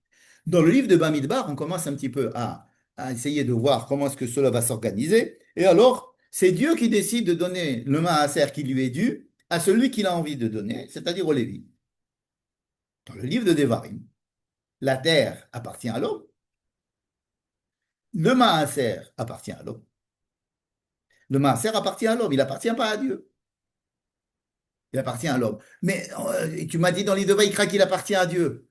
Dans le livre de Bamidbar, on commence un petit peu à essayer de voir comment est-ce que cela va s'organiser. Et alors, c'est Dieu qui décide de donner le maaser qui lui est dû à celui qu'il a envie de donner, c'est-à-dire au Lévi. Dans le livre de Devarim, la terre appartient à l'homme, le maaser appartient à l'homme. Le maaser appartient à l'homme, il n'appartient pas à Dieu. Il appartient à l'homme. Mais tu m'as dit dans les deux Vaïkra qu'il appartient à Dieu.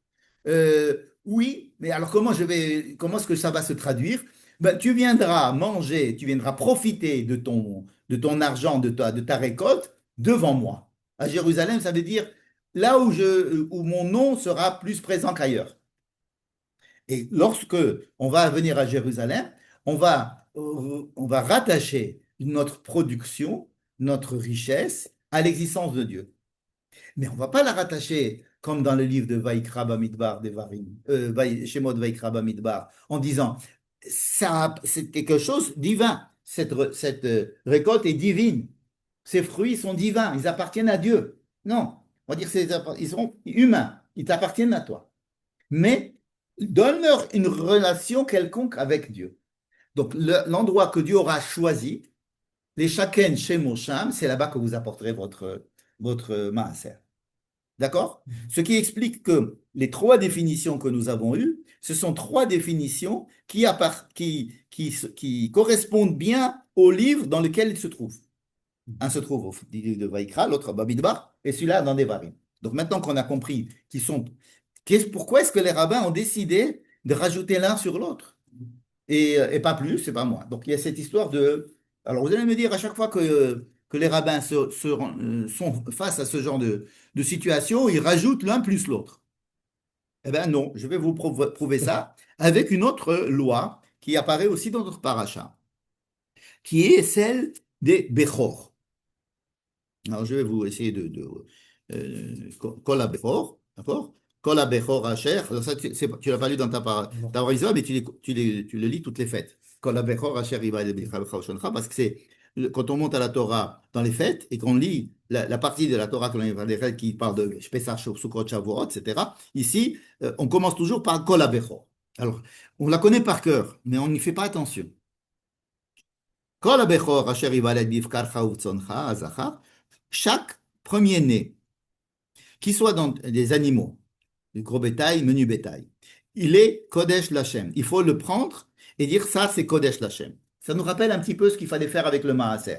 Oui, mais alors comment est-ce que ça va se traduire? Ben, tu viendras manger, tu viendras profiter de ton argent, de ta récolte devant moi. À Jérusalem, ça veut dire là où mon nom sera plus présent qu'ailleurs. Et lorsque on va venir à Jérusalem, on va rattacher notre production, notre richesse à l'existence de Dieu. Mais on ne va pas la rattacher comme dans le livre de Vaikra Bamidbar, Shemot Vaikra Bamidbar, en disant ça, c'est quelque chose de divin. Cette récolte est divine. Ces fruits sont divins, ils appartiennent à Dieu. Non, on va dire ils sont humains, ils t'appartiennent à toi. Mais donne-leur une relation quelconque avec Dieu. Donc l'endroit que Dieu aura choisi, les Shaken chez Mosham, c'est là-bas que vous apporterez votre maaser. D'accord? Ce qui explique que les trois définitions que nous avons eues, ce sont trois définitions qui correspondent bien au livre dans lequel ils se trouvent. Un se trouve au livre de Vaïkra, l'autre à Bamidbar, et celui-là dans Devarim. Donc maintenant qu'on a compris pourquoi est-ce que les rabbins ont décidé de rajouter l'un sur l'autre? Et pas plus, c'est pas moi. Donc il y a cette histoire de. Alors vous allez me dire à chaque fois que les rabbins sont face à ce genre de situation, ils rajoutent l'un plus l'autre. Eh bien non, je vais vous prouver ça avec une autre loi qui apparaît aussi dans notre paracha, qui est celle des Bechor. Alors je vais vous essayer Kol HaBechor, d'accord? Kol ha-bechor asher. Alors ça, tu l'as pas lu dans Non. ta parasha, mais tu le lis toutes les fêtes. Kol ha-bechor asher iba lebecha b'chal parce que c'est quand on monte à la Torah dans les fêtes et qu'on lit la partie de la Torah qui parle de Pesach, Sukkot, Shavuot, etc. Ici, on commence toujours par Kol ha-bechor. Alors, on la connaît par cœur, mais on n'y fait pas attention. Kol ha-bechor asher iba bivkarcha utzoncha azachar. Chaque premier-né, qui soit dans des animaux, du gros bétail, menu bétail, il est Kodesh Lachem. Il faut le prendre et dire ça, c'est Kodesh Lachem. Ça nous rappelle un petit peu ce qu'il fallait faire avec le maaser.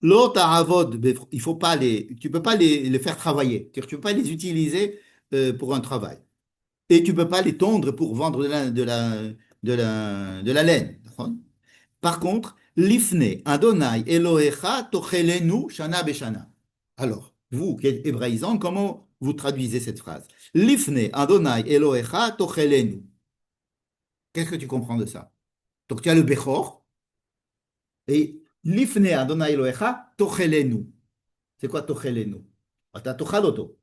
L'autre avod, il faut pas tu peux pas les faire travailler. Tu ne peux pas les utiliser pour un travail. Et tu ne peux pas les tondre pour vendre de la laine. Par contre, l'ifne, Adonai, Elohecha, tochelenu, shana beshana. Alors, vous qui êtes hébraïsant, comment vous traduisez cette phrase? L'ifne, Adonai, Elohecha, tochelenu. Qu'est-ce que tu comprends de ça? Donc, tu as le Bechor et l'ifne, Adonai, Elohecha, tochelenu. C'est quoi tochelenu? Tu as tochaloto.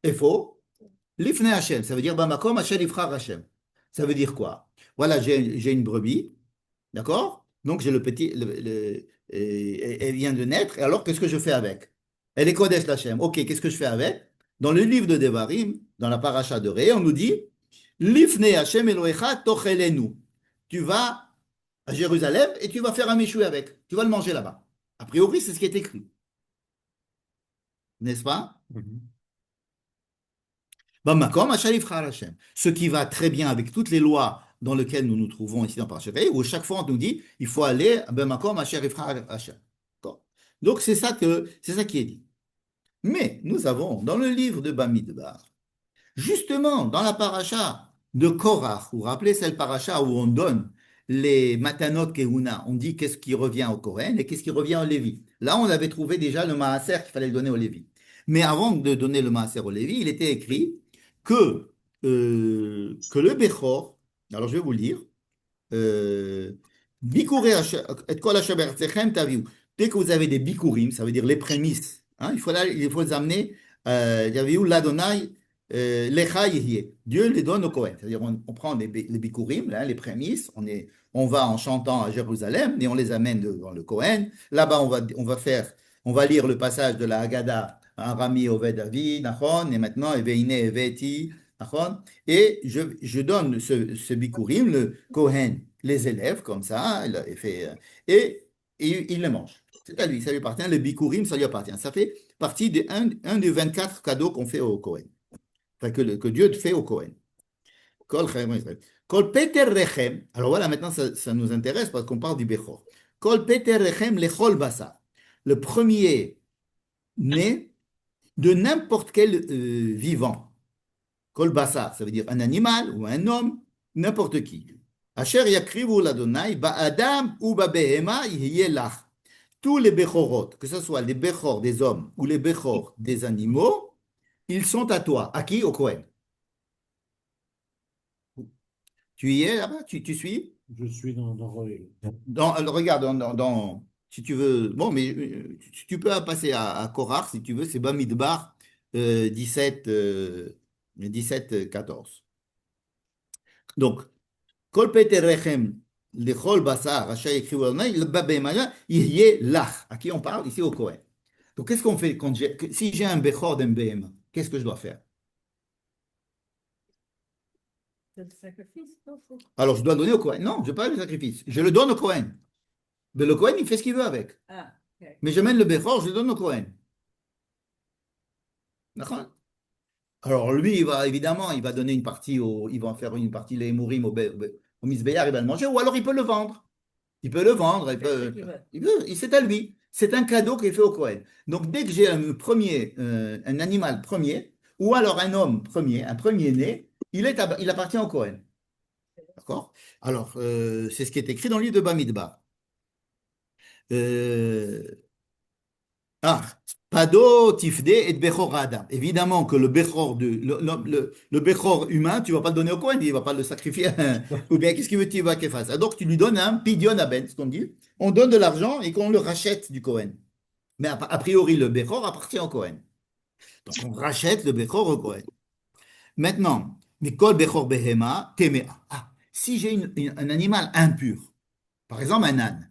Et faux. L'ifne Hashem, ça veut dire Bamakom, Hashem Ifrar Hashem. Ça veut dire quoi? Voilà, j'ai une brebis. D'accord? Donc, j'ai le petit, elle vient de naître. Et alors, qu'est-ce que je fais avec? Elle est Kodesh Lachem. Ok, qu'est-ce que je fais avec? Dans le livre de Devarim, dans la paracha de Ré, on nous dit Lifne Hashem Elohecha tochelenu. Tu vas à Jérusalem et tu vas faire un méchoui avec. Tu vas le manger là-bas. A priori, c'est ce qui est écrit. N'est-ce pas? Mhm. Bamakom, Hashem Yifchar Hashem. Ce qui va très bien avec toutes les lois dans lesquelles nous nous trouvons ici dans Parashat, où chaque fois on nous dit il faut aller à Bamakom, Hashem Yifchar Hashem. D'accord. Donc c'est ça qui est dit. Mais nous avons dans le livre de Bamidbar, justement dans la paracha de Korach, vous vous rappelez celle paracha où on donne les matanot kehuna, on dit qu'est-ce qui revient au Kohen et qu'est-ce qui revient au Lévi. Là, on avait trouvé déjà le maaser qu'il fallait donner au Lévi. Mais avant de donner le maaser au Lévi, il était écrit que le Bechor, alors je vais vous lire, euh, Bikurim et kol asher be'artechem taviu. Dès que vous avez des bikurim, ça veut dire les prémices, hein, il faut les amener, yaviu l'Adonai, lecha yihye. Dieu les donne au Kohen. C'est-à-dire, on prend les bikurim, là, les prémices, on va en chantant à Jérusalem et on les amène devant le Kohen. Là-bas, on va lire le passage de la Haggadah, Rami Oved Avi, Nachon, et maintenant, Eveine Eveti, Nachon, et je donne ce bikurim, le Kohen les élèves comme ça, et il les mange. C'est à lui, ça lui appartient. Le bikurim, ça lui appartient. Ça fait partie un des 24 cadeaux qu'on fait au Kohen. Enfin, que Dieu fait au Kohen. Kol Chayim Israël. Kol Peter Rechem. Alors voilà, maintenant ça nous intéresse parce qu'on parle du Bechor. Kol Peter Rechem lechol basa. Le premier né de n'importe quel vivant. Kol basa, ça veut dire un animal ou un homme, n'importe qui. Asher yakrivu l'Adonai, ba'adam ou ba'behema yelach. Tous les bechorot, que ce soit les bechor des hommes ou les bechor des animaux, ils sont à toi. À qui? Au Kohen. Tu y es là-bas? Tu suis? Je suis dans Roé. Regarde, si tu veux. Bon, mais tu peux passer à Korach si tu veux. C'est Bamidbar 17, 14. Donc, Kol Peter Rechem, Lechol Basar, Rachat écrit le Babemaya, Yé Lach. À qui on parle? Ici au Kohen. Donc, qu'est-ce qu'on fait si j'ai un Bechor d'un BM? Qu'est-ce que je dois faire? C'est le sacrifice, non? Alors, je dois donner au Kohen. Non, je ne veux pas le sacrifice. Je le donne au Kohen. Mais le Kohen, il fait ce qu'il veut avec. Ah, ok. Mais j'amène le Bechor, je le donne au Kohen. D'accord. Alors, lui, évidemment, il va donner une partie il va en faire une partie les Mourim au Misbéar, il va le manger, ou alors il peut le vendre. Il peut le vendre, c'est à lui. C'est un cadeau qui est fait au Kohen. Donc, dès que j'ai un animal premier, ou alors un homme premier, un premier-né, il appartient au Kohen. D'accord? Alors, c'est ce qui est écrit dans le livre de Bamidbar. Euh, ah, Pado, Tifde et Bechor Adam. Évidemment que le Bechor humain, tu ne vas pas le donner au Kohen, il ne va pas le sacrifier. Ou bien, qu'est-ce qu'il veut qu'il fasse? Donc, tu lui donnes un pidion aben, ce qu'on dit. On donne de l'argent et qu'on le rachète du Kohen. Mais a priori, le Bechor appartient au Kohen. Donc on rachète le Bechor au Kohen. Maintenant, Mikol Bechor Behema, Temea. Ah, si j'ai un animal impur, par exemple un âne,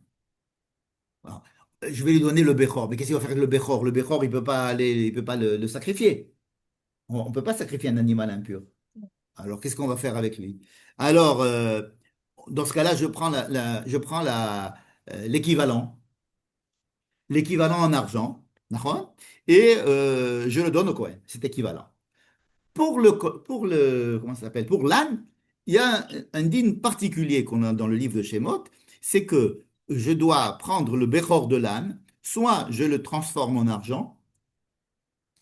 alors, je vais lui donner le Bechor. Mais qu'est-ce qu'il va faire avec le Bechor? Le Bechor, il peut pas le sacrifier. On ne peut pas sacrifier un animal impur. Alors, qu'est-ce qu'on va faire avec lui? Alors, dans ce cas-là, je prends l'équivalent, l'équivalent en argent, d'accord. Et je le donne au Kohen, cet équivalent. Comment ça s'appelle? Pour l'âne, il y a un din particulier qu'on a dans le livre de Shemot, c'est que je dois prendre le béchor de l'âne, soit je le transforme en argent,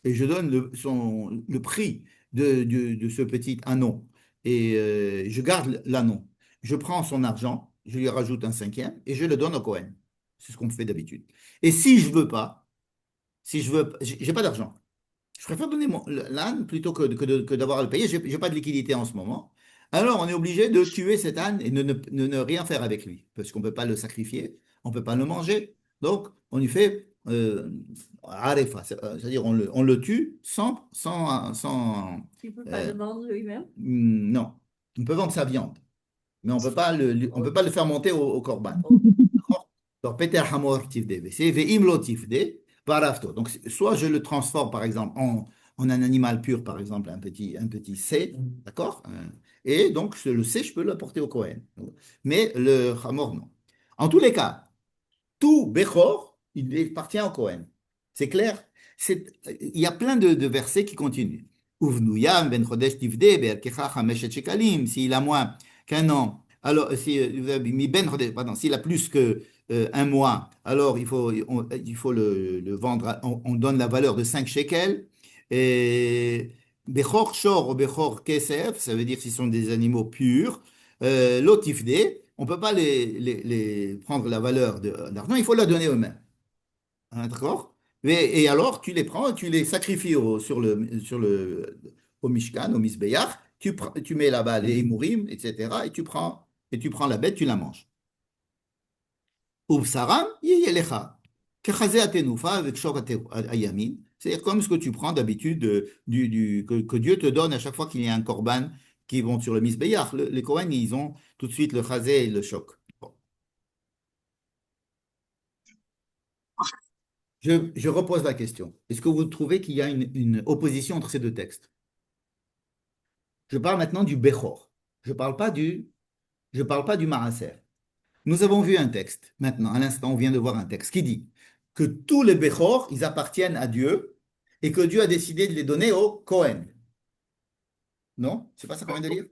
et je donne le prix de ce petit anon, et je garde l'anon. Je prends son argent, je lui rajoute un cinquième, et je le donne au Kohen. C'est ce qu'on fait d'habitude. Et si je veux pas, si je veux, j'ai pas d'argent. Je préfère donner l'âne plutôt que d'avoir à le payer. Je n'ai pas de liquidité en ce moment. Alors, on est obligé de tuer cet âne et ne rien faire avec lui, parce qu'on ne peut pas le sacrifier, on ne peut pas le manger. Donc, on lui fait arefa, c'est-à-dire on le tue Tu peux pas euh, le vendre lui-même? non, on peut vendre sa viande mais on peut pas le faire monter au corban. Oh, D'accord. Donc, Peter Hamor Tifde, c'est Ve'im lo Tifde, Barafto. Donc, soit je le transforme, par exemple, en un animal pur, par exemple, un petit C, d'accord? Et donc, le C, je peux l'apporter au Kohen. Mais le Hamor, non. En tous les cas, tout Bechor, il appartient au Kohen. C'est clair? Il y a plein de versets qui continuent. Uvnuyam ben chodesh tivde be'erkecha chameshet shekalim. S'il a moins qu'un an, alors si mi ben chodesh, pardon, s'il a plus que un mois, alors il faut le vendre. On donne la valeur de 5 shekels. Et bechor shor ou bechor kesef, ça veut dire s'ils sont des animaux purs. Lotifde, on ne peut pas prendre la valeur de l'argent, il faut la donner eux-mêmes. Hein, d'accord? Et alors, tu les prends, tu les sacrifies au Mishkan, au Misbéach, tu mets là-bas les Imurim, etc., et tu prends la bête, tu la manges. Ubsaram, yeyelecha. Kechazé atenufa avec shor ayamin. C'est-à-dire comme ce que tu prends d'habitude que Dieu te donne à chaque fois qu'il y a un korban qui vont sur le Misbéach. Les Kohen, ils ont tout de suite le chazé et le choc. Bon. Je repose la question. Est-ce que vous trouvez qu'il y a une opposition entre ces deux textes? Je parle maintenant du Bechor. Je parle pas du Maaser. Nous avons vu un texte. Maintenant, à l'instant, on vient de voir un texte qui dit que tous les Bechor, ils appartiennent à Dieu et que Dieu a décidé de les donner au Kohen. Non? C'est pas ça qu'on vient de dire?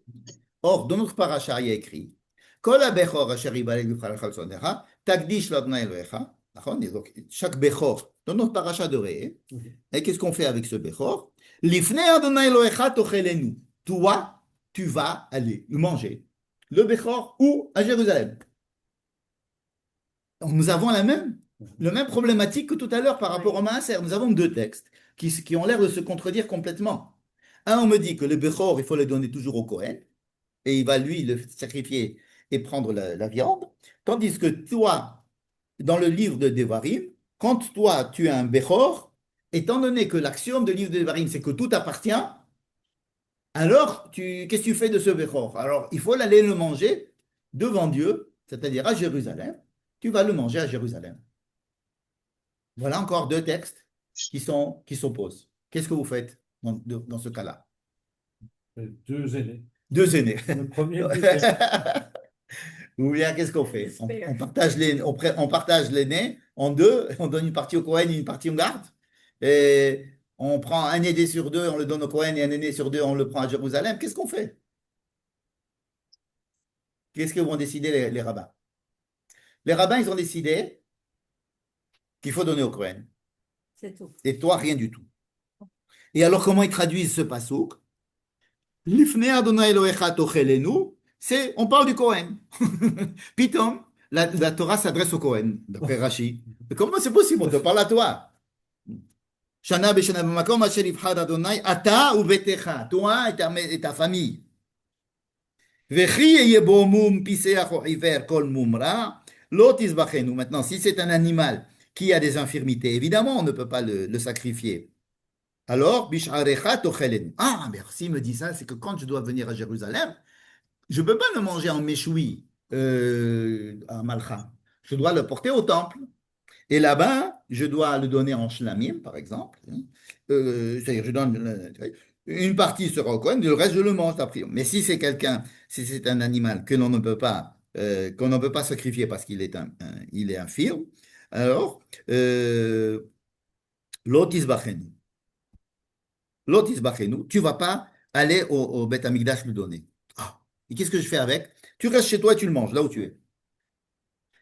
Or, dans notre paracha, il y a écrit Kol ha-bechor asher yibaled b'charecha l'tzonecha, takdish l'Adonai Elohecha. D'accord. Et donc, chaque Bechor, dans notre paracha de Réé, et qu'est-ce qu'on fait avec ce Bechor? Lifnei Adonai Elohecha tochelenu. Toi, tu vas aller le manger, le Bechor, ou à Jérusalem. Donc, nous avons le même problématique que tout à l'heure par rapport au Maaser. Nous avons deux textes qui ont l'air de se contredire complètement. Un, on me dit que le Bechor, il faut le donner toujours au Kohen et il va lui le sacrifier et prendre la viande. Tandis que toi, dans le livre de Devarim, quand toi tu as un Bechor, étant donné que l'axiome de livre de Devarim, c'est que tout appartient, alors qu'est-ce que tu fais de ce Bechor? Alors il faut aller le manger devant Dieu, c'est-à-dire à Jérusalem. Tu vas le manger à Jérusalem. Voilà encore deux textes qui s'opposent. Qu'est-ce que vous faites dans ce cas-là? Deux aînés. Deux aînés. Le premier, le deuxième. Ou bien qu'est-ce qu'on fait? J'espère. On partage l'aîné en deux, on donne une partie au Cohen et une partie on garde. Et on prend un aîné sur deux, on le donne au Cohen et un aîné sur deux, on le prend à Jérusalem. Qu'est-ce qu'on fait? Qu'est-ce que vont décider les rabbins? Les rabbins, ils ont décidé qu'il faut donner au Cohen. C'est tout. Et toi, rien du tout. Et alors, comment ils traduisent ce passouk? Lifnei Adonai Elohecha tochelenu, on parle du Cohen. Pitom, la Torah s'adresse au Cohen, d'après Rashi. Mais comment c'est possible? On te parle à toi. Shana b'shana b'makom asher yivchar Adonai, ata uvetecha, toi et ta famille. Vechi yeh bo mum piseach o iver kol mumra, lo tizbachenu. Maintenant, si c'est un animal qui a des infirmités, évidemment, on ne peut pas le sacrifier. alors, Bish'arecha tochelenu. Ah, mais s'il me dit ça, c'est que quand je dois venir à Jérusalem, je ne peux pas le manger en méchoui à Malcha. Je dois le porter au temple. Et là-bas, je dois le donner en shlamim, par exemple. C'est-à-dire, je donne une partie sera au Kohen, le reste, je le mange après. Mais si c'est quelqu'un, si c'est un animal que l'on ne peut pas, qu'on ne peut pas sacrifier parce qu'il est il est infirme, alors, lotis bachenu. Lotis bachenu, tu ne vas pas aller au Beth Amikdash le donner. Ah, et qu'est-ce que je fais avec? Tu restes chez toi et tu le manges, là où tu es.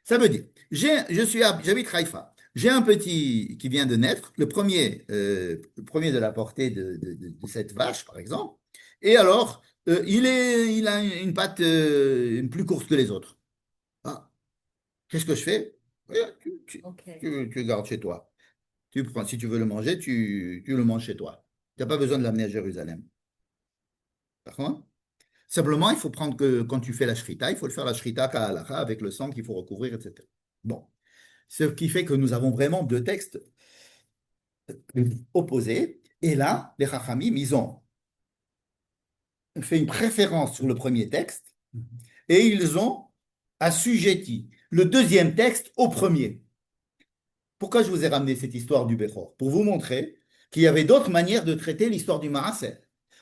Ça veut dire, j'habite Haïfa. J'ai un petit qui vient de naître, le premier de la portée de cette vache, par exemple. Et alors, il a une patte plus courte que les autres. Ah, qu'est-ce que je fais? Ok. Tu le gardes chez toi. Tu prends, si tu veux le manger, tu le manges chez toi. Tu n'as pas besoin de l'amener à Jérusalem. D'accord? Simplement, il faut prendre que quand tu fais la shrita, il faut le faire la shrita ka'alacha avec le sang qu'il faut recouvrir, etc. Bon. Ce qui fait que nous avons vraiment deux textes opposés. Et là, les Chachamim, ils ont fait une préférence sur le premier texte et ils ont assujetti le deuxième texte au premier. Pourquoi je vous ai ramené cette histoire du Bechor? Pour vous montrer qu'il y avait d'autres manières de traiter l'histoire du Maaser.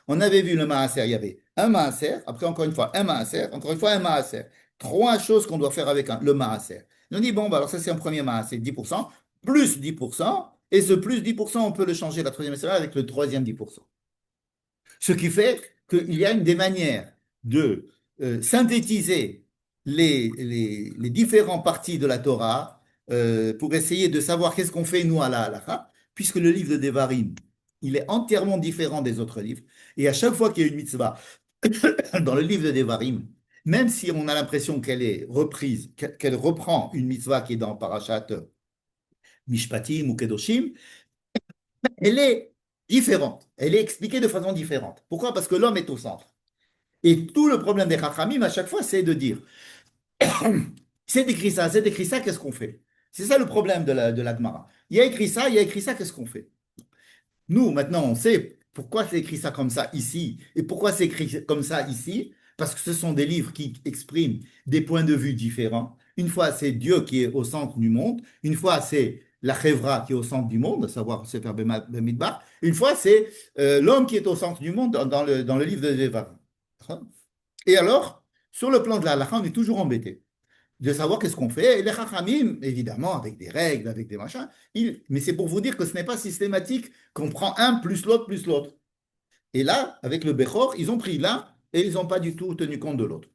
On avait vu le Maaser, il y avait un Maaser, après encore une fois un Maaser, encore une fois un Maaser. Trois choses qu'on doit faire avec le Maaser. On dit, bon, bah, alors ça c'est un premier Maaser, 10%, plus 10%, et ce plus 10%, on peut le changer la troisième semaine avec le troisième 10%. Ce qui fait qu'il y a une des manières de synthétiser les différentes parties de la Torah pour essayer de savoir qu'est-ce qu'on fait nous à la halakha, puisque le livre de Devarim, il est entièrement différent des autres livres. Et à chaque fois qu'il y a une mitzvah dans le livre de Devarim, même si on a l'impression qu'elle est reprise, qu'elle reprend une mitzvah qui est dans Parashat Mishpatim ou Kedoshim, elle est différente. Elle est expliquée de façon différente. Pourquoi? Parce que l'homme est au centre. Et tout le problème des Chachamim, à chaque fois, c'est de dire, c'est écrit ça, qu'est-ce qu'on fait? C'est ça le problème de la Gemara. Il y a écrit ça, il y a écrit ça, qu'est-ce qu'on fait? Nous, maintenant, on sait pourquoi c'est écrit ça comme ça ici et pourquoi c'est écrit comme ça ici, parce que ce sont des livres qui expriment des points de vue différents. Une fois, c'est Dieu qui est au centre du monde. Une fois, c'est la Chevra qui est au centre du monde, à savoir Sefer Bemidbar. Une fois, c'est l'homme qui est au centre du monde dans le livre de Devarim. Et alors, sur le plan de la halakha, on est toujours embêté de savoir qu'est-ce qu'on fait. Et les Chachamim, évidemment, avec des règles, avec des machins, mais c'est pour vous dire que ce n'est pas systématique qu'on prend un plus l'autre plus l'autre. Et là, avec le Bechor, ils ont pris l'un et ils n'ont pas du tout tenu compte de l'autre.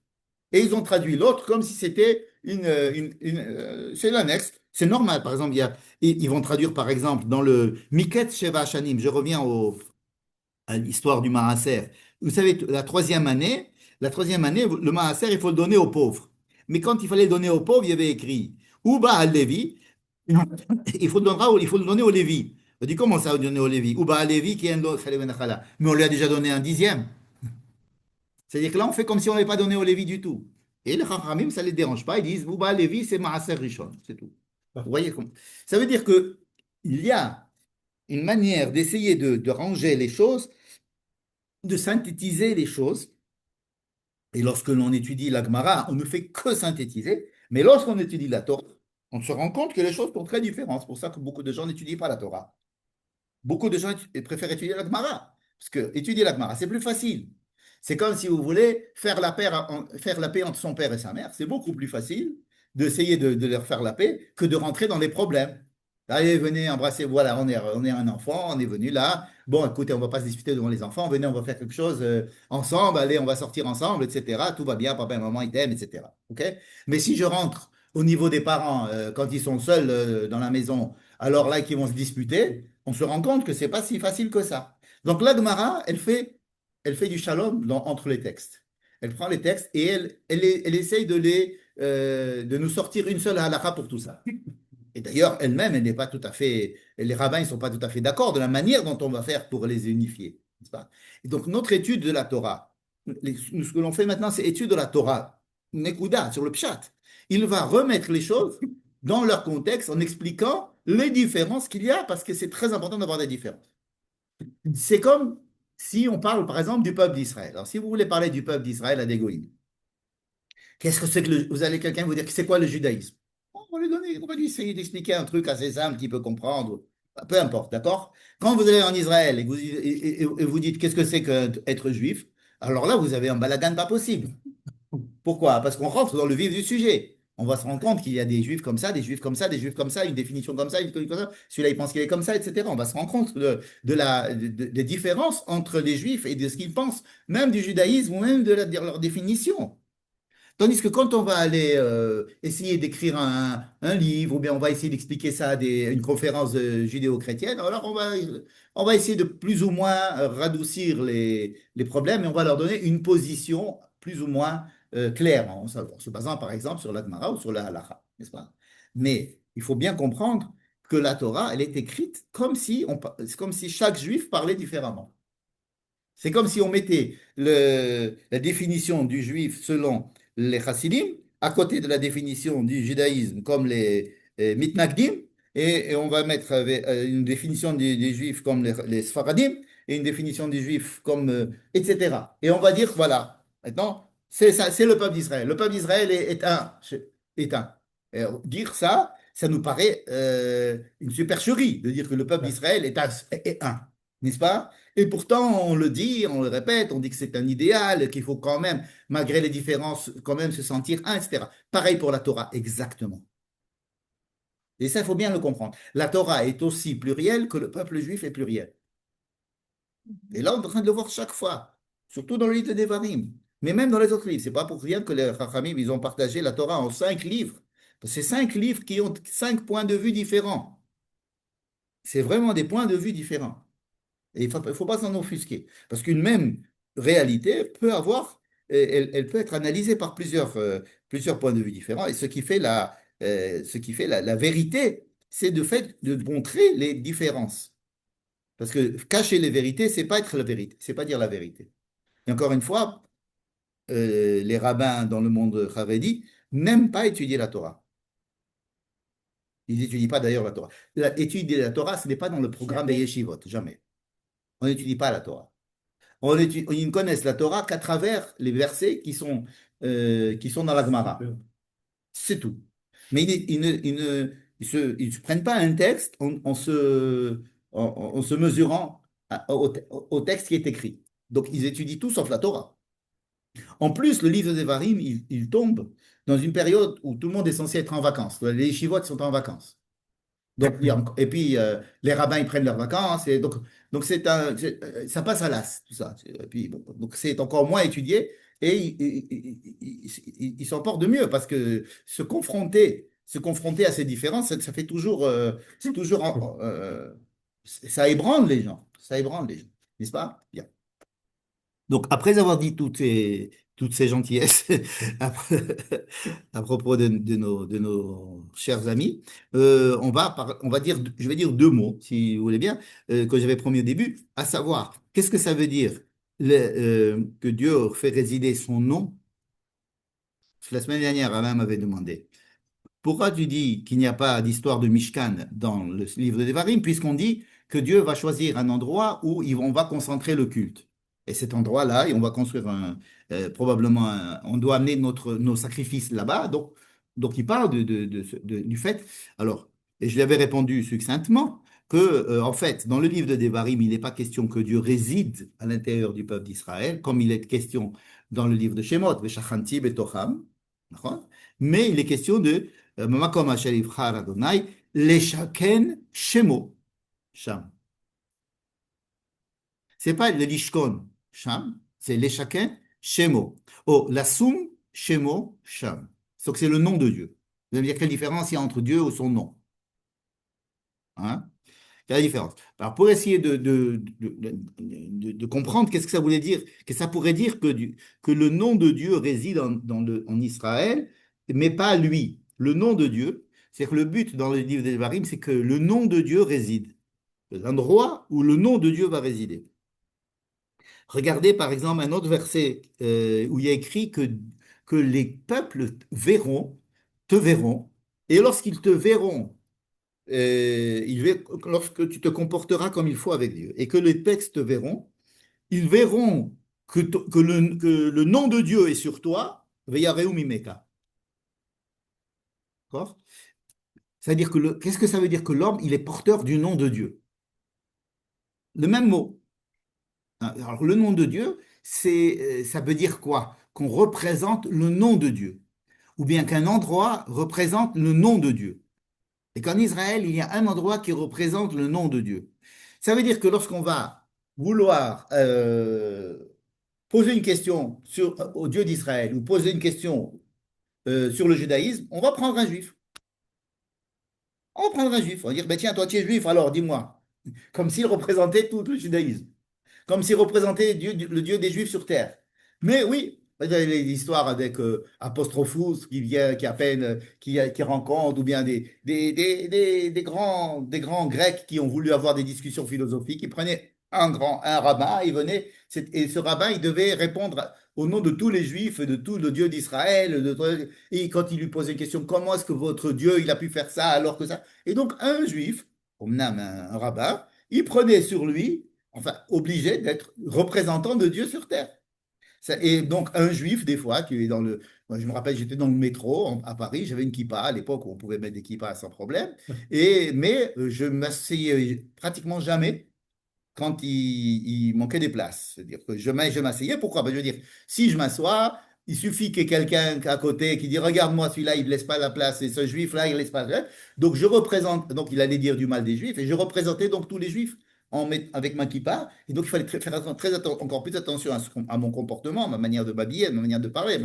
Et ils ont traduit l'autre comme si c'était c'est l'annexe. C'est normal. Par exemple, ils vont traduire, par exemple, dans le Miket Sheva Shanim, je reviens à l'histoire du Maaser. Vous savez, la troisième année, le Maaser, il faut le donner aux pauvres. Mais quand il fallait le donner aux pauvres, il y avait écrit Ouba al Lévi, il faut le donner au Lévi. On dit comment ça, donner au Lévi? Ouba al Lévi qui est un autre, mais on lui a déjà donné un dixième. C'est-à-dire que là, on fait comme si on n'avait pas donné au Lévi du tout. Et les Chachamim, ça ne les dérange pas. Ils disent Ouba al Lévi, c'est Maaser Rishon, c'est tout. Vous voyez comment? Ça veut dire que il y a une manière d'essayer de ranger les choses, de synthétiser les choses. Et lorsque l'on étudie la Gemara, on ne fait que synthétiser. Mais lorsqu'on étudie la Torah, on se rend compte que les choses sont très différentes. C'est pour ça que beaucoup de gens n'étudient pas la Torah. Beaucoup de gens préfèrent étudier la Gemara. Parce que étudier la Gemara, c'est plus facile. C'est comme si vous voulez faire la paix entre son père et sa mère. C'est beaucoup plus facile d'essayer de leur faire la paix que de rentrer dans les problèmes. Allez, venez embrasser. Voilà, on est un enfant, on est venu là. Bon, écoutez, on ne va pas se disputer devant les enfants. Venez, on va faire quelque chose ensemble. Allez, on va sortir ensemble, etc. Tout va bien, papa et maman, ils t'aiment, etc. OK? Mais si je rentre au niveau des parents, quand ils sont seuls dans la maison, alors là, qu'ils vont se disputer, on se rend compte que c'est pas si facile que ça. Donc, la Gemara, elle fait du shalom entre les textes. Elle prend les textes et elle essaye de nous sortir une seule halakha pour tout ça. Et d'ailleurs, elle-même, elle n'est pas tout à fait, les rabbins ne sont pas tout à fait d'accord de la manière dont on va faire pour les unifier. N'est-ce pas? Et donc, notre étude de la Torah, ce que l'on fait maintenant, c'est étude de la Torah, Nekuda, sur le Pshat. Il va remettre les choses dans leur contexte en expliquant les différences qu'il y a, parce que c'est très important d'avoir des différences. C'est comme si on parle, par exemple, du peuple d'Israël. Alors, si vous voulez parler du peuple d'Israël à des goïms, qu'est-ce que c'est que vous allez quelqu'un vous dire que c'est quoi le judaïsme? On va lui donner, on va lui essayer d'expliquer un truc assez simple qu'il peut comprendre. Peu importe, d'accord? Quand vous allez en Israël et que et vous dites qu'est-ce que c'est qu'être juif, alors là, vous avez un balagan pas possible. Pourquoi? Parce qu'on rentre dans le vif du sujet. On va se rendre compte qu'il y a des juifs comme ça, des juifs comme ça, des juifs comme ça, une définition comme ça, une définition comme ça. Celui-là, il pense qu'il est comme ça, etc. On va se rendre compte des différences entre les juifs et de ce qu'ils pensent, même du judaïsme ou même de leur définition. Tandis que quand on va aller essayer d'écrire un livre, ou bien on va essayer d'expliquer ça à une conférence judéo-chrétienne, alors on va essayer de plus ou moins radoucir les problèmes et on va leur donner une position plus ou moins claire, en se basant par exemple sur la Gemara ou sur la Halakha, n'est-ce pas? Mais il faut bien comprendre que la Torah, elle est écrite comme si chaque juif parlait différemment. C'est comme si on mettait la définition du juif selon les chassidim à côté de la définition du judaïsme comme les mitnagdim, et on va mettre une définition des juifs comme les sfaradim et une définition des juifs comme etc. Et on va dire voilà, maintenant c'est ça, c'est le peuple d'Israël. Le peuple d'Israël est un, est un. Et dire ça, ça nous paraît une supercherie de dire que le peuple Ouais. d'Israël est un, n'est-ce pas? Et pourtant, on le dit, on le répète, on dit que c'est un idéal, qu'il faut quand même, malgré les différences, quand même se sentir un, etc. Pareil pour la Torah, exactement. Et ça, il faut bien le comprendre. La Torah est aussi plurielle que le peuple juif est pluriel. Et là, on est en train de le voir chaque fois, surtout dans le livre de Devarim, mais même dans les autres livres. C'est pas pour rien que les Chachamim, ils ont partagé la Torah en 5 livres. C'est 5 livres qui ont 5 points de vue différents. C'est vraiment des points de vue différents. Et il ne faut pas s'en offusquer. Parce qu'une même réalité peut avoir, elle peut être analysée par plusieurs points de vue différents. Et ce qui fait la vérité, c'est de fait de montrer les différences. Parce que cacher les vérités, c'est pas être la vérité, c'est pas dire la vérité. Et encore une fois, les rabbins dans le monde Haredi n'aiment pas étudier la Torah. Ils n'étudient pas d'ailleurs la Torah. Étudier la Torah, ce n'est pas dans le programme des yeshivot, jamais. On n'étudie pas la Torah. Ils ne connaissent la Torah qu'à travers les versets qui sont dans la Gemara. Super. C'est tout. Mais ils se prennent pas un texte en se mesurant au texte qui est écrit. Donc, ils étudient tout sauf la Torah. En plus, le livre des Devarim, il tombe dans une période où tout le monde est censé être en vacances. Les yeshivot sont en vacances. Donc, et puis, les rabbins, ils prennent leurs vacances. Et donc ça passe à l'as, tout ça. Et puis, bon, donc, c'est encore moins étudié et ils s'en portent de mieux parce que se confronter à ces différences, ça fait toujours, c'est toujours, ça ébranle les gens. Ça ébranle les gens, n'est-ce pas? Bien. Donc, après avoir dit toutes ces gentillesses à propos de nos chers amis, on va dire, je vais dire 2 mots, si vous voulez bien, que j'avais promis au début, à savoir, qu'est-ce que ça veut dire que Dieu fait résider son nom? Parce que la semaine dernière, Alain m'avait demandé, pourquoi tu dis qu'il n'y a pas d'histoire de Mishkan dans le livre de Devarim, puisqu'on dit que Dieu va choisir un endroit où on va concentrer le culte. Et cet endroit-là, et on va construire probablement, on doit amener nos sacrifices là-bas. Donc il parle du fait. Alors, et je lui avais répondu succinctement que, en fait, dans le livre de Devarim, il n'est pas question que Dieu réside à l'intérieur du peuple d'Israël, comme il est question dans le livre de Shemot, Veshachanti betocham, mais il est question de Makom asher yivchar Adonai, leshaken shemo, sham. C'est pas le lishkon, sham, c'est leshaken shemo. Oh, lasum shemo, sham. Donc c'est le nom de Dieu. Vous allez me dire quelle différence il y a entre Dieu ou son nom? Hein? Quelle est la différence? Alors, pour essayer de comprendre qu'est-ce que ça voulait dire, que ça pourrait dire que le nom de Dieu réside en Israël, mais pas lui. Le nom de Dieu, c'est que le but dans le livre des Devarim, c'est que le nom de Dieu réside. L'endroit où le nom de Dieu va résider. Regardez par exemple un autre verset où il y a écrit que les peuples te verront, et lorsqu'ils te verront, lorsque tu te comporteras comme il faut avec Dieu et que les textes verront, ils verront que le nom de Dieu est sur toi, Veyareu mimeka. D'accord? C'est-à-dire que qu'est-ce que ça veut dire que l'homme, il est porteur du nom de Dieu? Le même mot. Alors, le nom de Dieu, ça veut dire quoi? Qu'on représente le nom de Dieu. Ou bien qu'un endroit représente le nom de Dieu. Et qu'en Israël, il y a un endroit qui représente le nom de Dieu. Ça veut dire que lorsqu'on va vouloir poser une question au Dieu d'Israël ou poser une question sur le judaïsme, on va prendre un juif. On va prendre un juif. On va dire, ben tiens, toi tu es juif, alors dis-moi. Comme s'il représentait tout le judaïsme. Comme s'il représentait le Dieu des Juifs sur terre. Mais oui, il y a l'histoire avec Apostrophos qui vient, qui à peine, qui rencontre, ou bien des grands Grecs qui ont voulu avoir des discussions philosophiques, ils prenaient un rabbin, il venait, et ce rabbin, il devait répondre au nom de tous les Juifs, de tout le Dieu d'Israël, et quand il lui posait une question, comment est-ce que votre Dieu, il a pu faire ça alors que ça? Et donc, un Juif, un rabbin, il prenait sur lui enfin, obligé d'être représentant de Dieu sur terre. Et donc, un juif, des fois, qui est dans le. Moi, je me rappelle, j'étais dans le métro à Paris, j'avais une kippa à l'époque où on pouvait mettre des kippas sans problème. Mais je m'asseyais pratiquement jamais quand il manquait des places. C'est-à-dire que je m'asseyais. Pourquoi? Ben, je veux dire, si je m'assois, il suffit qu'il y ait quelqu'un à côté qui dit regarde-moi, celui-là, il ne laisse pas la place, et ce juif-là, il ne laisse pas la place. Donc, je représente. Donc, il allait dire du mal des juifs, et je représentais donc tous les juifs avec ma kippa. Et donc, il fallait encore plus attention à mon comportement, à ma manière de m'habiller, à ma manière de parler,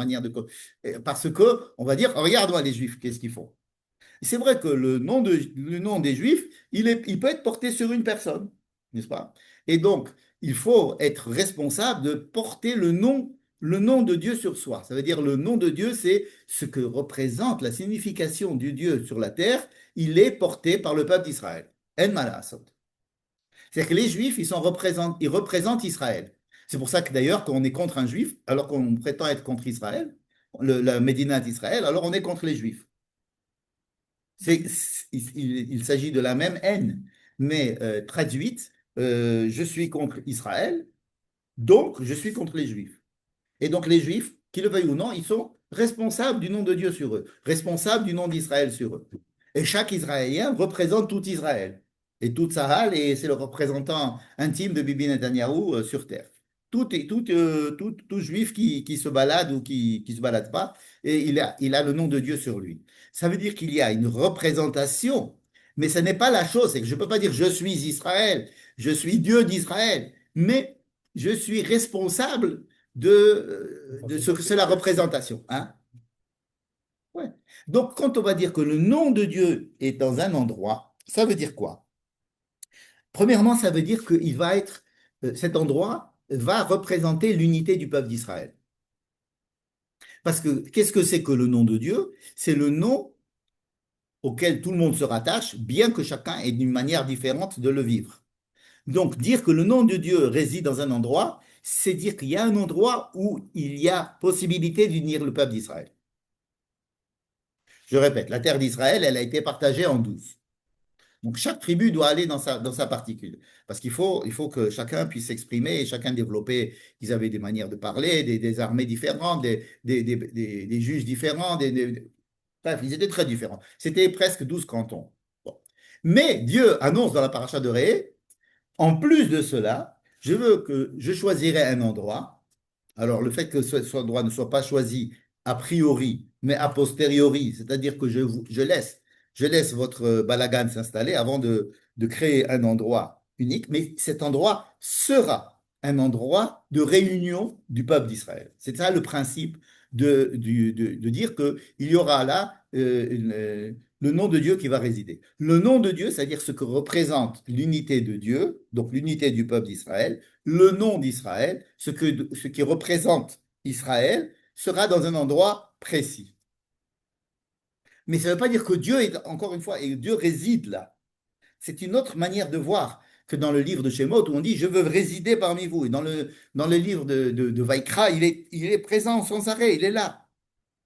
parce que, on va dire regarde-moi les juifs, qu'est-ce qu'ils font? C'est vrai que le nom des Juifs, il peut être porté sur une personne, n'est-ce pas? Et donc, il faut être responsable de porter le nom de Dieu sur soi. Ça veut dire le nom de Dieu, c'est ce que représente la signification du Dieu sur la terre. Il est porté par le peuple d'Israël. En malasot. C'est-à-dire que les Juifs, ils représentent Israël. C'est pour ça que d'ailleurs, quand on est contre un Juif, alors qu'on prétend être contre Israël, la Médina d'Israël, alors on est contre les Juifs. Il s'agit de la même haine, mais traduite, je suis contre Israël, donc je suis contre les Juifs. Et donc les Juifs, qu'ils le veuillent ou non, ils sont responsables du nom de Dieu sur eux, responsables du nom d'Israël sur eux. Et chaque Israélien représente tout Israël. Et tout Tsahal, et c'est le représentant intime de Bibi Netanyahou sur terre. Tout juif qui se balade ou qui ne se balade pas, et il a le nom de Dieu sur lui. Ça veut dire qu'il y a une représentation, mais ce n'est pas la chose. C'est que je ne peux pas dire je suis Israël, je suis Dieu d'Israël, mais je suis responsable de ce que c'est la représentation. Hein? Ouais. Donc, quand on va dire que le nom de Dieu est dans un endroit, ça veut dire quoi? Premièrement, ça veut dire que cet endroit va représenter l'unité du peuple d'Israël. Parce que qu'est-ce que c'est que le nom de Dieu? C'est le nom auquel tout le monde se rattache, bien que chacun ait une manière différente de le vivre. Donc, dire que le nom de Dieu réside dans un endroit, c'est dire qu'il y a un endroit où il y a possibilité d'unir le peuple d'Israël. Je répète, la terre d'Israël, elle a été partagée en 12. Donc, chaque tribu doit aller dans sa particule. Parce qu'il faut que chacun puisse s'exprimer et chacun développer. Ils avaient des manières de parler, des armées différentes, des juges différents. Bref, ils étaient très différents. C'était presque 12 cantons. Bon. Mais Dieu annonce dans la paracha de Ré, en plus de cela, je choisirai un endroit. Alors, le fait que ce endroit ne soit pas choisi a priori, mais a posteriori, c'est-à-dire que je laisse votre balagan s'installer avant de créer un endroit unique, mais cet endroit sera un endroit de réunion du peuple d'Israël. C'est ça le principe de dire qu'il y aura là le nom de Dieu qui va résider. Le nom de Dieu, c'est-à-dire ce que représente l'unité de Dieu, donc l'unité du peuple d'Israël, le nom d'Israël, ce qui représente Israël, sera dans un endroit précis. Mais ça ne veut pas dire que Dieu est, encore une fois, et Dieu réside là. C'est une autre manière de voir que dans le livre de Shemot où on dit je veux résider parmi vous. Et dans le livre de Vaïkra, il est présent sans arrêt, il est là.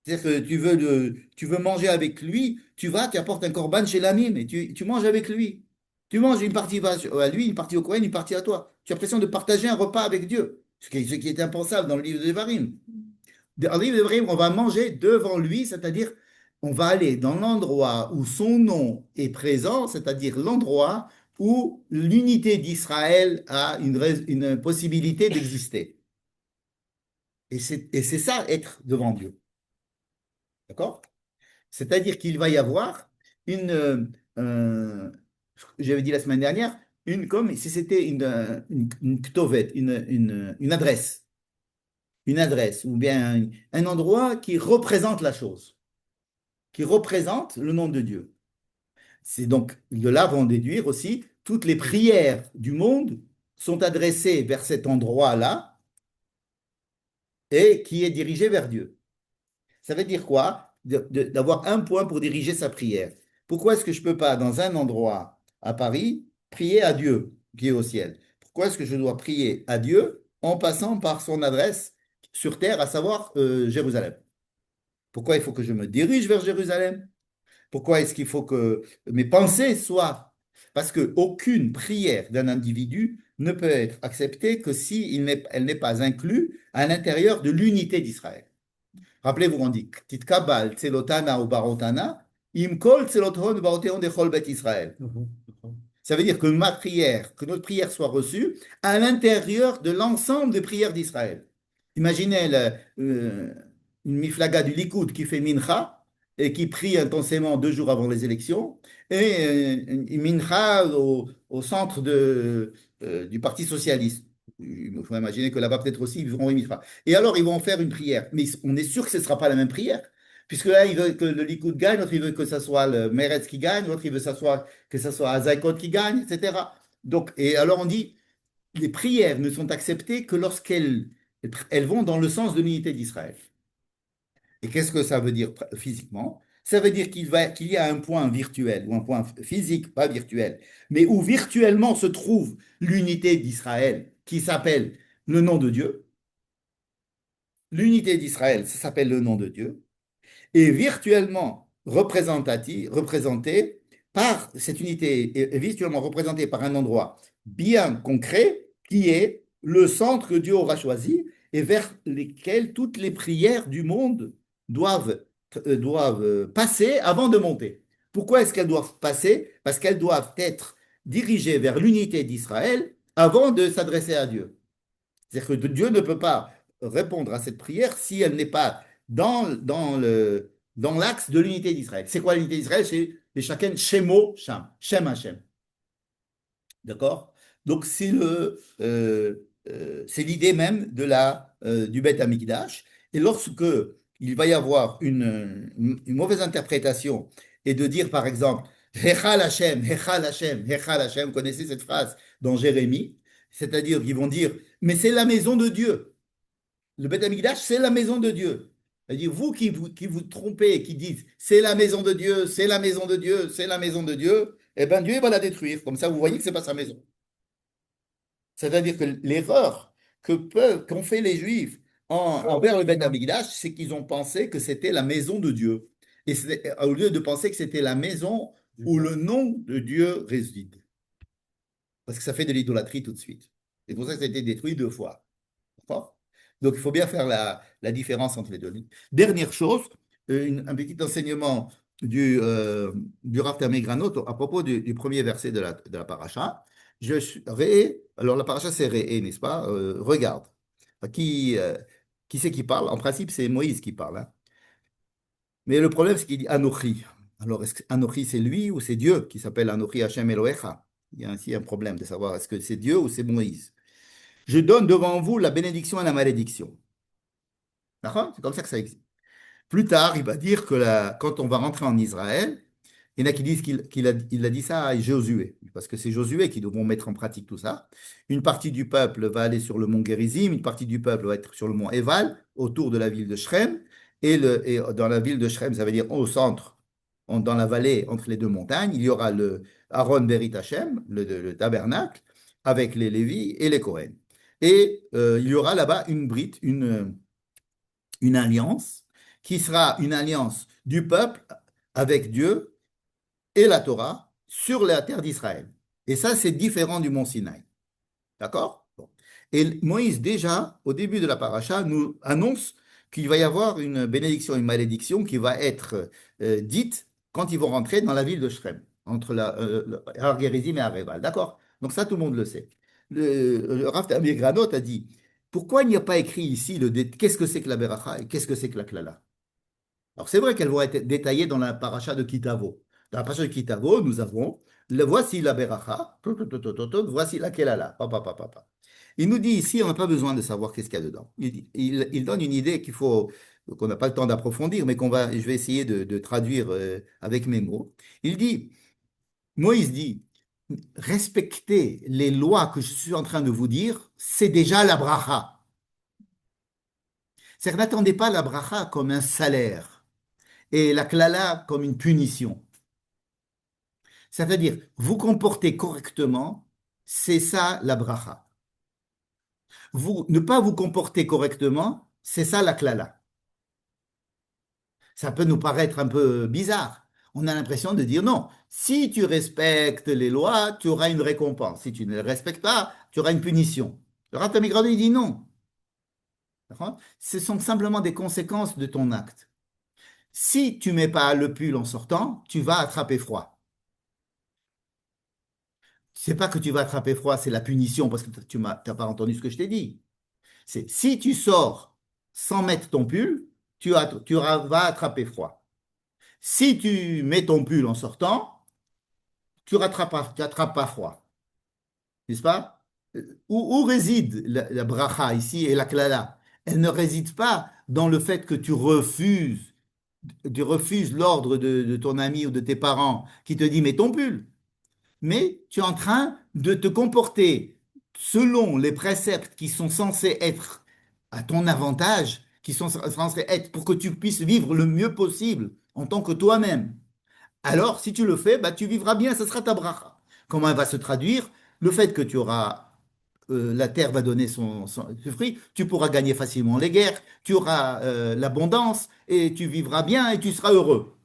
C'est-à-dire que tu veux manger avec lui, tu apportes un corban chez l'ami, mais tu manges avec lui. Tu manges une partie à lui, une partie au Cohen, une partie à toi. Tu as l'impression de partager un repas avec Dieu, ce qui est impensable dans le livre de Devarim. Dans le livre de Devarim, on va manger devant lui, c'est-à-dire on va aller dans l'endroit où son nom est présent, c'est-à-dire l'endroit où l'unité d'Israël a une possibilité d'exister. Et c'est ça, être devant Dieu. D'accord? C'est-à-dire qu'il va y avoir une, j'avais dit la semaine dernière, comme si c'était une ktovet, une adresse, ou bien un endroit qui représente la chose, qui représente le nom de Dieu. C'est donc, de là vont déduire aussi, toutes les prières du monde sont adressées vers cet endroit-là et qui est dirigé vers Dieu. Ça veut dire quoi? D'avoir un point pour diriger sa prière. Pourquoi est-ce que je ne peux pas, dans un endroit à Paris, prier à Dieu qui est au ciel? Pourquoi est-ce que je dois prier à Dieu en passant par son adresse sur terre, à savoir Jérusalem? Pourquoi il faut que je me dirige vers Jérusalem? Pourquoi est-ce qu'il faut que mes pensées soient... Parce qu'aucune prière d'un individu ne peut être acceptée que si elle n'est pas inclue à l'intérieur de l'unité d'Israël. Rappelez-vous, on dit Titkabal, Tselotana ou Barotana, Imkol, Tseloton, Baroteon de Bet Israël. Ça veut dire que ma prière, que notre prière soit reçue à l'intérieur de l'ensemble des prières d'Israël. Imaginez une miflaga du Likoud qui fait mincha et qui prie intensément 2 jours avant les élections, et une mincha au centre du Parti socialiste. Il faut imaginer que là-bas, peut-être aussi, ils vont une mincha. Et alors, ils vont faire une prière. Mais on est sûr que ce ne sera pas la même prière. Puisque là, il veut que le Likoud gagne, l'autre, il veut que ce soit le Meretz qui gagne, l'autre, il veut que ce soit Azaykot qui gagne, etc. Donc, et alors, on dit, les prières ne sont acceptées que lorsqu'elles vont dans le sens de l'unité d'Israël. Et qu'est-ce que ça veut dire physiquement? Ça veut dire qu'il y a un point virtuel, ou un point physique, pas virtuel, mais où virtuellement se trouve l'unité d'Israël, qui s'appelle le nom de Dieu. L'unité d'Israël, ça s'appelle le nom de Dieu. Et virtuellement représenté par cette unité, est virtuellement représentée par un endroit bien concret qui est le centre que Dieu aura choisi et vers lesquels toutes les prières du monde doivent passer avant de monter. Pourquoi est-ce qu'elles doivent passer? Parce qu'elles doivent être dirigées vers l'unité d'Israël avant de s'adresser à Dieu. C'est-à-dire que Dieu ne peut pas répondre à cette prière si elle n'est pas dans l'axe de l'unité d'Israël. C'est quoi l'unité d'Israël? C'est les chacun Shemo Sham, Shem Hashem. D'accord? Donc c'est l'idée même du Beth Amikdash. Et lorsque il va y avoir une mauvaise interprétation et de dire par exemple Hechal Hashem, Hechal Hashem, Hechal Hashem, vous connaissez cette phrase dans Jérémie, c'est-à-dire qu'ils vont dire mais c'est la maison de Dieu. Le Beth Amikdash, c'est la maison de Dieu. C'est-à-dire, qui vous trompez, qui dites c'est la maison de Dieu, c'est la maison de Dieu, c'est la maison de Dieu, eh bien Dieu va la détruire. Comme ça, vous voyez que ce n'est pas sa maison. C'est-à-dire que l'erreur qu'ont fait les Juifs envers le Beth Amikdash, c'est qu'ils ont pensé que c'était la maison de Dieu. Et au lieu de penser que c'était la maison où le nom de Dieu réside. Parce que ça fait de l'idolâtrie tout de suite. C'est pour ça que ça a été détruit 2 fois. D'accord? Donc, il faut bien faire la différence entre les deux. Dernière chose, un petit enseignement du Rav Tamé Granot à propos du premier verset de la paracha. Alors, la paracha, c'est Réé, n'est-ce pas? Regarde. Qui c'est qui parle? En principe, c'est Moïse qui parle, hein. Mais le problème, c'est qu'il dit Anochi. Alors, est-ce que Anochi, c'est lui ou c'est Dieu qui s'appelle Anochi Hashem Elohecha? Il y a ainsi un problème de savoir est-ce que c'est Dieu ou c'est Moïse. Je donne devant vous la bénédiction et la malédiction. D'accord? C'est comme ça que ça existe. Plus tard, il va dire que quand on va rentrer en Israël, il y en a qui disent qu'il a dit ça à Josué, parce que c'est Josué qui devront mettre en pratique tout ça. Une partie du peuple va aller sur le mont Gérizim, une partie du peuple va être sur le mont Eval, autour de la ville de Shrem, et dans la ville de Shrem, ça veut dire au centre, dans la vallée entre les deux montagnes, il y aura le Aaron Berit Hashem, le tabernacle, avec les Lévis et les Kohen. Et il y aura là-bas une brite, une alliance qui sera une alliance du peuple avec Dieu et la Torah sur la terre d'Israël. Et ça, c'est différent du mont Sinaï. D'accord? Bon. Et Moïse, déjà, au début de la paracha, nous annonce qu'il va y avoir une bénédiction et une malédiction qui va être dite quand ils vont rentrer dans la ville de Shrem, entre Har Gerizim et Areval. D'accord? Donc ça, tout le monde le sait. Le Rav Tamir Granot a dit, pourquoi il n'y a pas écrit ici qu'est-ce que c'est que la Beracha et qu'est-ce que c'est que la Klala? Alors c'est vrai qu'elles vont être détaillées dans la paracha de Kitavo. Dans la paracha de Kitavo, nous avons voici la Beracha, voici la Kelala. Il nous dit ici, on n'a pas besoin de savoir qu'est-ce qu'il y a dedans. Il donne une idée qu'on n'a pas le temps d'approfondir, mais je vais essayer de traduire avec mes mots. Moïse dit, respectez les lois que je suis en train de vous dire, c'est déjà la bracha. C'est-à-dire, n'attendez pas la bracha comme un salaire et la klala comme une punition. Ça veut dire, vous comportez correctement, c'est ça la bracha. Ne pas vous comporter correctement, c'est ça la klala. Ça peut nous paraître un peu bizarre. On a l'impression de dire non, si tu respectes les lois, tu auras une récompense. Si tu ne les respectes pas, tu auras une punition. Le Rav Migrado, il dit non. Ce sont simplement des conséquences de ton acte. Si tu ne mets pas le pull en sortant, tu vas attraper froid. C'est pas que tu vas attraper froid, c'est la punition parce que tu n'as pas entendu ce que je t'ai dit. C'est si tu sors sans mettre ton pull, vas attraper froid. Si tu mets ton pull en sortant, tu n'attrapes pas froid. N'est-ce pas? Où réside la bracha ici et la klala? Elle ne réside pas dans le fait que tu refuses l'ordre de ton ami ou de tes parents qui te dit mets ton pull. Mais tu es en train de te comporter selon les préceptes qui sont censés être à ton avantage, qui sont censés être pour que tu puisses vivre le mieux possible en tant que toi-même. Alors, si tu le fais, bah, tu vivras bien, ce sera ta bracha. Comment elle va se traduire? Le fait que la terre va donner ses fruits, tu pourras gagner facilement les guerres, tu auras l'abondance et tu vivras bien et tu seras heureux.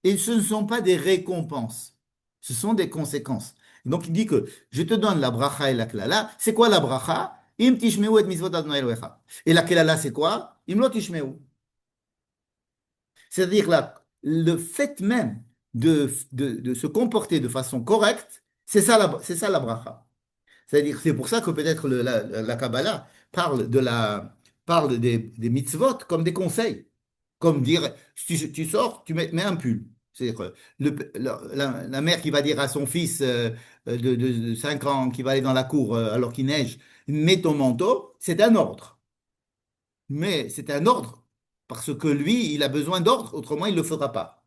Et ce ne sont pas des récompenses, ce sont des conséquences. Donc il dit que je te donne la bracha et la klala. C'est quoi la bracha? Im tishmeu et mitzvot Adonai Elohecha. Et la klala, c'est quoi? Im lo tishmeu. C'est-à-dire le fait même de se comporter de façon correcte, c'est ça la bracha. C'est-à-dire, c'est pour ça que peut-être la Kabbalah parle des mitzvot comme des conseils. Comme dire, si tu sors, mets un pull. C'est-à-dire, la mère qui va dire à son fils de 5 ans qui va aller dans la cour alors qu'il neige, mets ton manteau, c'est un ordre. Mais c'est un ordre parce que lui, il a besoin d'ordre, autrement il ne le fera pas.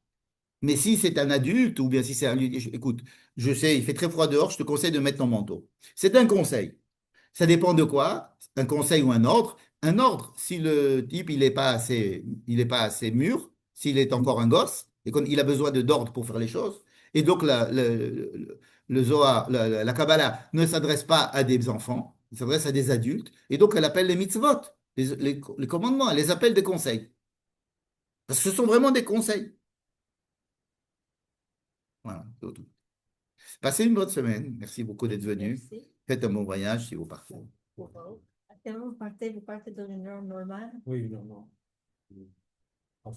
Mais si c'est un adulte ou bien si c'est un... Écoute, je sais, il fait très froid dehors, je te conseille de mettre ton manteau. C'est un conseil. Ça dépend de quoi? Un conseil ou un ordre. Un ordre, si le type il est pas assez mûr, s'il est encore un gosse et qu'il a besoin d'ordre pour faire les choses. Et donc le Zohar, la Kabbalah ne s'adresse pas à des enfants, il s'adresse à des adultes. Et donc elle appelle les mitzvot, les commandements, elle les appelle des conseils. Parce que ce sont vraiment des conseils. Voilà, c'est tout. Passez une bonne semaine. Merci beaucoup d'être venu. Merci. Faites un bon voyage si vous partez. À quel moment vous partez dans une heure normale? Oui, non, non.